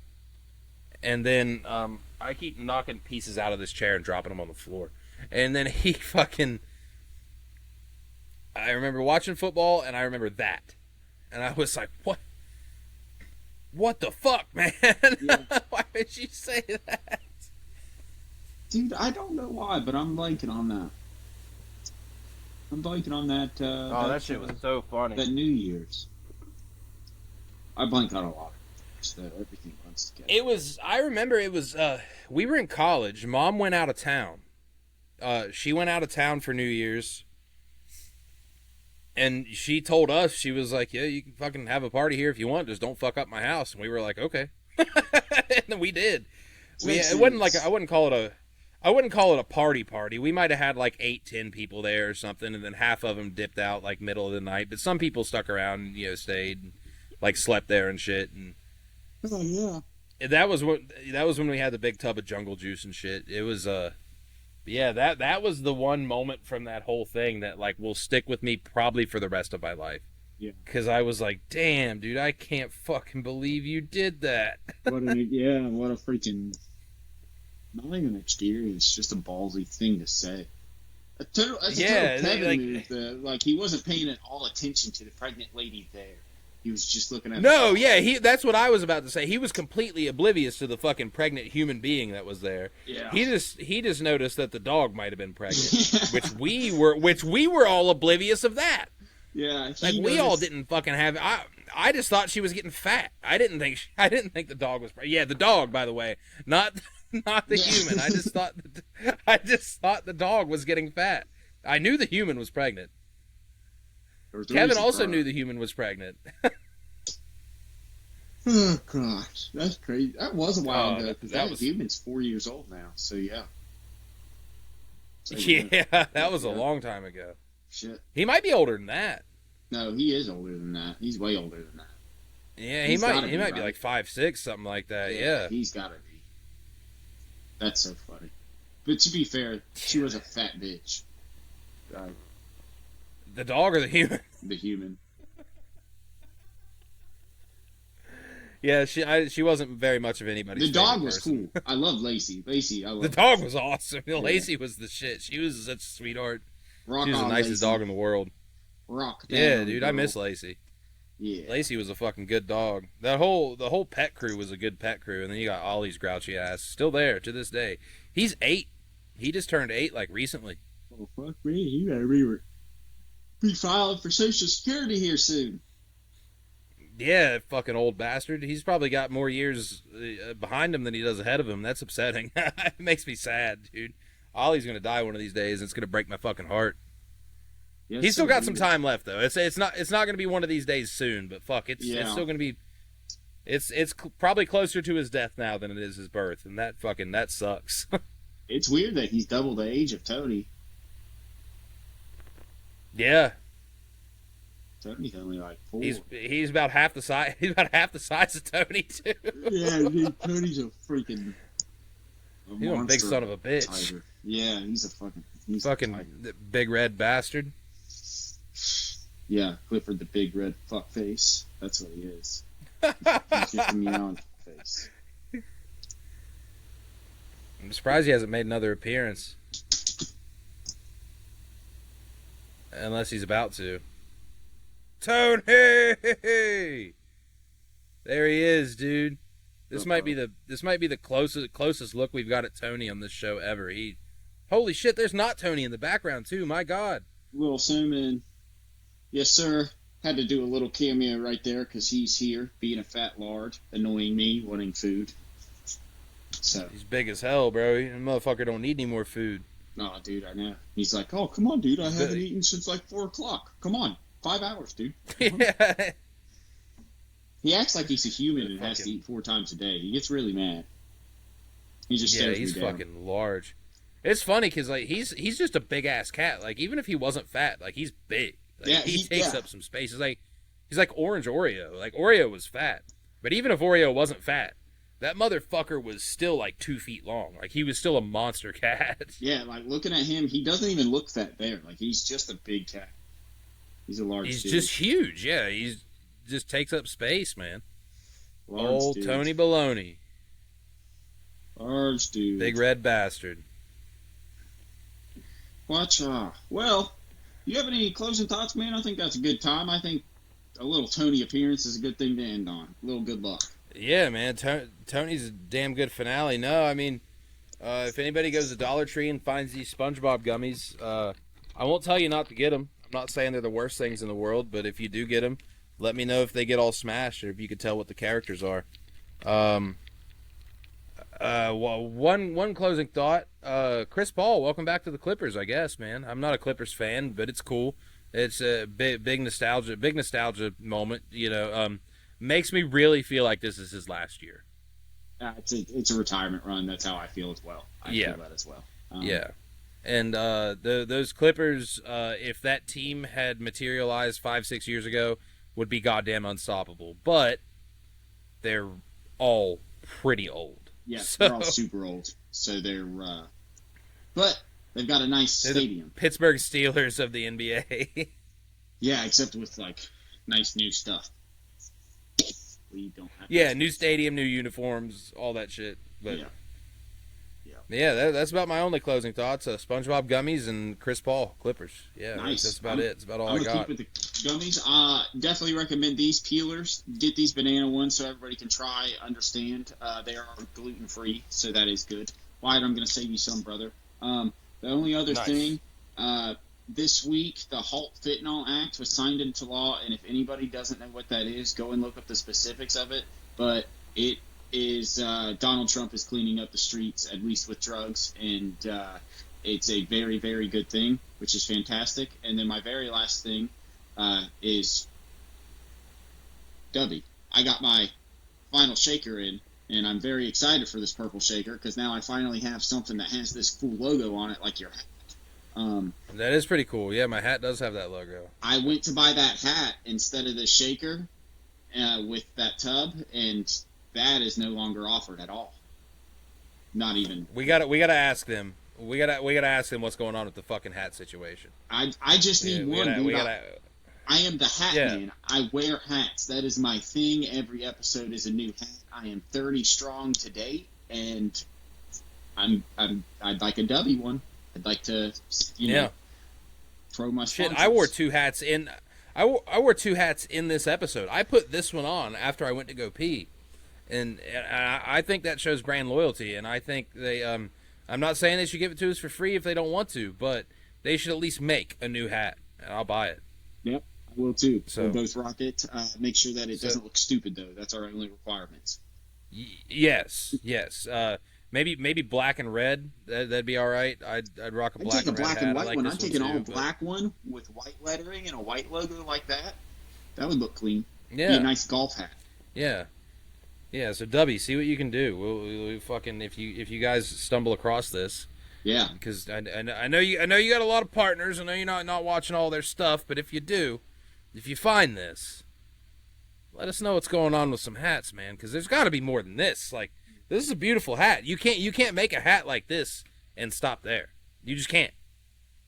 and then I keep knocking pieces out of this chair and dropping them on the floor. And then I remember watching football, and I remember that. And I was like, what? What the fuck, man? Yeah. Why did you say that? Dude, I don't know why, but I'm blanking on that. I'm blanking on that. That shit was so funny. That New Year's. I blank on a lot. So everything runs together. I remember it was, we were in college. Mom went out of town. She went out of town for New Year's. And she told us, she was like, yeah, you can fucking have a party here if you want. Just don't fuck up my house. And we were like, okay. And then we did. It wasn't like, I wouldn't call it a party. We might have had like 8-10 people there or something. And then half of them dipped out like middle of the night. But some people stuck around and, stayed and like slept there and shit. And oh, yeah. That was when we had the big tub of jungle juice and shit. It was yeah, that was the one moment from that whole thing that like will stick with me probably for the rest of my life. Yeah. Cuz I was like, "Damn, dude, I can't fucking believe you did that." What a freaking not even exterior, it's just a ballsy thing to say. That's a total Kevin move. Like he wasn't paying all attention to the pregnant lady there. He was just looking at. No, yeah, that's what I was about to say. He was completely oblivious to the fucking pregnant human being that was there. Yeah. He just noticed that the dog might have been pregnant, which we were all oblivious of that. Yeah. Like we all didn't fucking have. I just thought she was getting fat. I didn't think the dog was pregnant. Yeah, the dog, by the way, not the human. I just thought the dog was getting fat. I knew the human was pregnant. Kevin also knew the human was pregnant. Oh gosh, that's crazy. That was a while ago because that was human's 4 years old now. So yeah. That was a long time ago. Shit. He might be older than that. No, he is older than that. He's way older than that. Yeah, he might be like 5'6", something like that. Yeah. He's gotta be. That's so funny. But to be fair, she was a fat bitch. The dog or the human? The human. Yeah, she wasn't very much of anybody's The dog was person. cool. I love Lacey. The dog was awesome. Lacey was the shit. She was such a sweetheart. She was the nicest Lacey. dog in the world. Yeah, dude, I miss Lacey. Yeah. Lacey was a fucking good dog. The whole pet crew was a good pet crew, and then you got Ollie's grouchy ass still there to this day. He's 8. He just turned 8 like recently. Oh fuck me! You gotta be filing for Social Security here soon. Yeah, fucking old bastard. He's probably got more years behind him than he does ahead of him. That's upsetting. It makes me sad, dude. Ollie's gonna die one of these days, and it's gonna break my fucking heart. Yes, he's still got some time left, though. It's not gonna be one of these days soon, but fuck, it's still gonna be. It's probably closer to his death now than it is his birth, and that sucks. It's weird that he's double the age of Tony. Yeah. Tony's only like 4. He's about half the size. He's about half the size of Tony too. Yeah, dude, Tony's a freaking. He's a big son of a bitch. Tiger. Yeah, he's a fucking big red bastard. Yeah, Clifford the big red fuckface. That's what he is. He's just a meowing face. I'm surprised he hasn't made another appearance. Unless he's about to. Tony! There he is, dude. This might be the closest look we've got at Tony on this show ever. Holy shit, there's not Tony in the background too. My God. Little Suman. Yes, sir. Had to do a little cameo right there because he's here, being a fat lard, annoying me, wanting food. So he's big as hell, bro. That motherfucker don't need any more food. No, dude, I know. He's like, oh, come on, dude. I haven't eaten since like 4 o'clock. Come on. 5 hours, dude. Yeah. He acts like he's a human and has to eat 4 times a day. He gets really mad. He just stares me down. He's fucking large. It's funny because like he's just a big ass cat. Like even if he wasn't fat, like he's big. Like, yeah, he takes up some space. He's like Orange Oreo. Like Oreo was fat, but even if Oreo wasn't fat, that motherfucker was still like 2 feet long. Like he was still a monster cat. Yeah, like looking at him, he doesn't even look fat there. Like he's just a big cat. He's a large. He's dude. just huge. Yeah, he's just takes up space, man. Large Old dude. Tony Baloney. Large dude. Big red bastard. Watch. Well, you have any closing thoughts, man? I think that's a good time. I think a little Tony appearance is a good thing to end on. A little good luck. Yeah, man. Tony's a damn good finale. No, I mean, if anybody goes to Dollar Tree and finds these SpongeBob gummies, I won't tell you not to get them. I'm not saying they're the worst things in the world, but if you do get them, let me know if they get all smashed or if you could tell what the characters are. Well, one closing thought. Chris Paul, welcome back to the Clippers, I guess, man. I'm not a Clippers fan, but it's cool. It's a big nostalgia moment, you know. Makes me really feel like this is his last year. It's a retirement run. That's how I feel as well. I feel that as well. Yeah. And those Clippers, if that team had materialized 5-6 years ago, would be goddamn unstoppable. But they're all pretty old. Yeah, they're all super old. So they're, but they've got a nice stadium. The Pittsburgh Steelers of the NBA. Yeah, except with like nice new stuff. We don't have. Yeah, new stadium, new uniforms, all that shit. But yeah, that's about my only closing thoughts. SpongeBob gummies and Chris Paul Clippers. Yeah, nice. That's about it. That's about all I got. Keep with the gummies. Definitely recommend these peelers. Get these banana ones so everybody can try, understand. They are gluten free, so that is good. Wyatt, I'm going to save you some, brother. The only other thing, this week the Halt Fentanyl Act was signed into law, and if anybody doesn't know what that is, go and look up the specifics of it. But it is Donald Trump is cleaning up the streets, at least with drugs, and it's a very, very good thing, which is fantastic. And then my very last thing is Dubby. I got my final shaker in, and I'm very excited for this purple shaker because now I finally have something that has this cool logo on it, like your hat. That is pretty cool. Yeah, my hat does have that logo. I went to buy that hat instead of the shaker with that tub, and that is no longer offered at all. Not even. We gotta ask them. We gotta ask them what's going on with the fucking hat situation. I just need one. I am the hat man. I wear hats. That is my thing. Every episode is a new hat. I am 30 strong to date, and I'd like a W one. I'd like to, know, throw my sponsors. Shit, I wore two hats in. I wore two hats in this episode. I put this one on after I went to go pee, and I think that shows brand loyalty. And I think they. I'm not saying they should give it to us for free if they don't want to, but they should at least make a new hat, and I'll buy it. Yep, I will too. So we'll both rock it. Make sure that it doesn't look stupid though. That's our only requirements. Yes. Maybe black and red. That'd be all right. I'd rock a black and red hat. I'd take a black and white like one. I'd take an all black one with white lettering and a white logo like that. That would look clean. Yeah, be a nice golf hat. Yeah. So Dubby, see what you can do. We'll fucking if you guys stumble across this. Yeah. Because I know you got a lot of partners. I know you're not watching all their stuff, but if you do, if you find this, let us know what's going on with some hats, man. Because there's got to be more than this. Like, this is a beautiful hat. You can't make a hat like this and stop there. You just can't.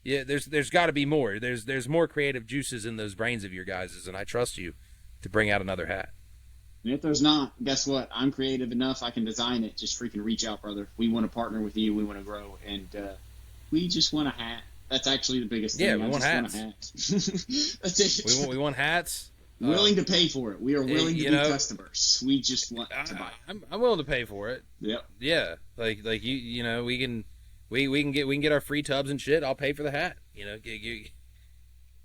Yeah, there's got to be more. There's more creative juices in those brains of your guys', and I trust you to bring out another hat. And if there's not, guess what? I'm creative enough. I can design it. Just freaking reach out, brother. We want to partner with you. We want to grow. And we just want a hat. That's actually the biggest thing. Yeah, we want hats. Want a hat. That's it. We want hats. Willing to pay for it. We are willing to be customers. We just want to buy. I'm willing to pay for it. Yep. Yeah. Like you know, we can get our free tubs and shit. I'll pay for the hat. You know,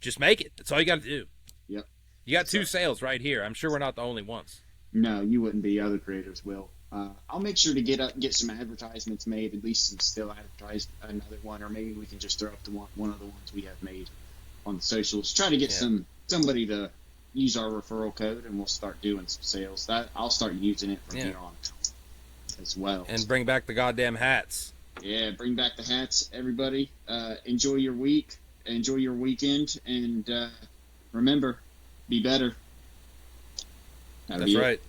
just make it. That's all you got to do. Yep. You got two sales right here. I'm sure we're not the only ones. No, you wouldn't be. Other creators will. I'll make sure to get some advertisements made, at least some still advertised another one, or maybe we can just throw up the one of the ones we have made on the socials. Try to get somebody to use our referral code, and we'll start doing some sales. I'll start using it from here on as well. And bring back the goddamn hats. Yeah, bring back the hats, everybody. Enjoy your week. Enjoy your weekend, and remember, be better. That's right.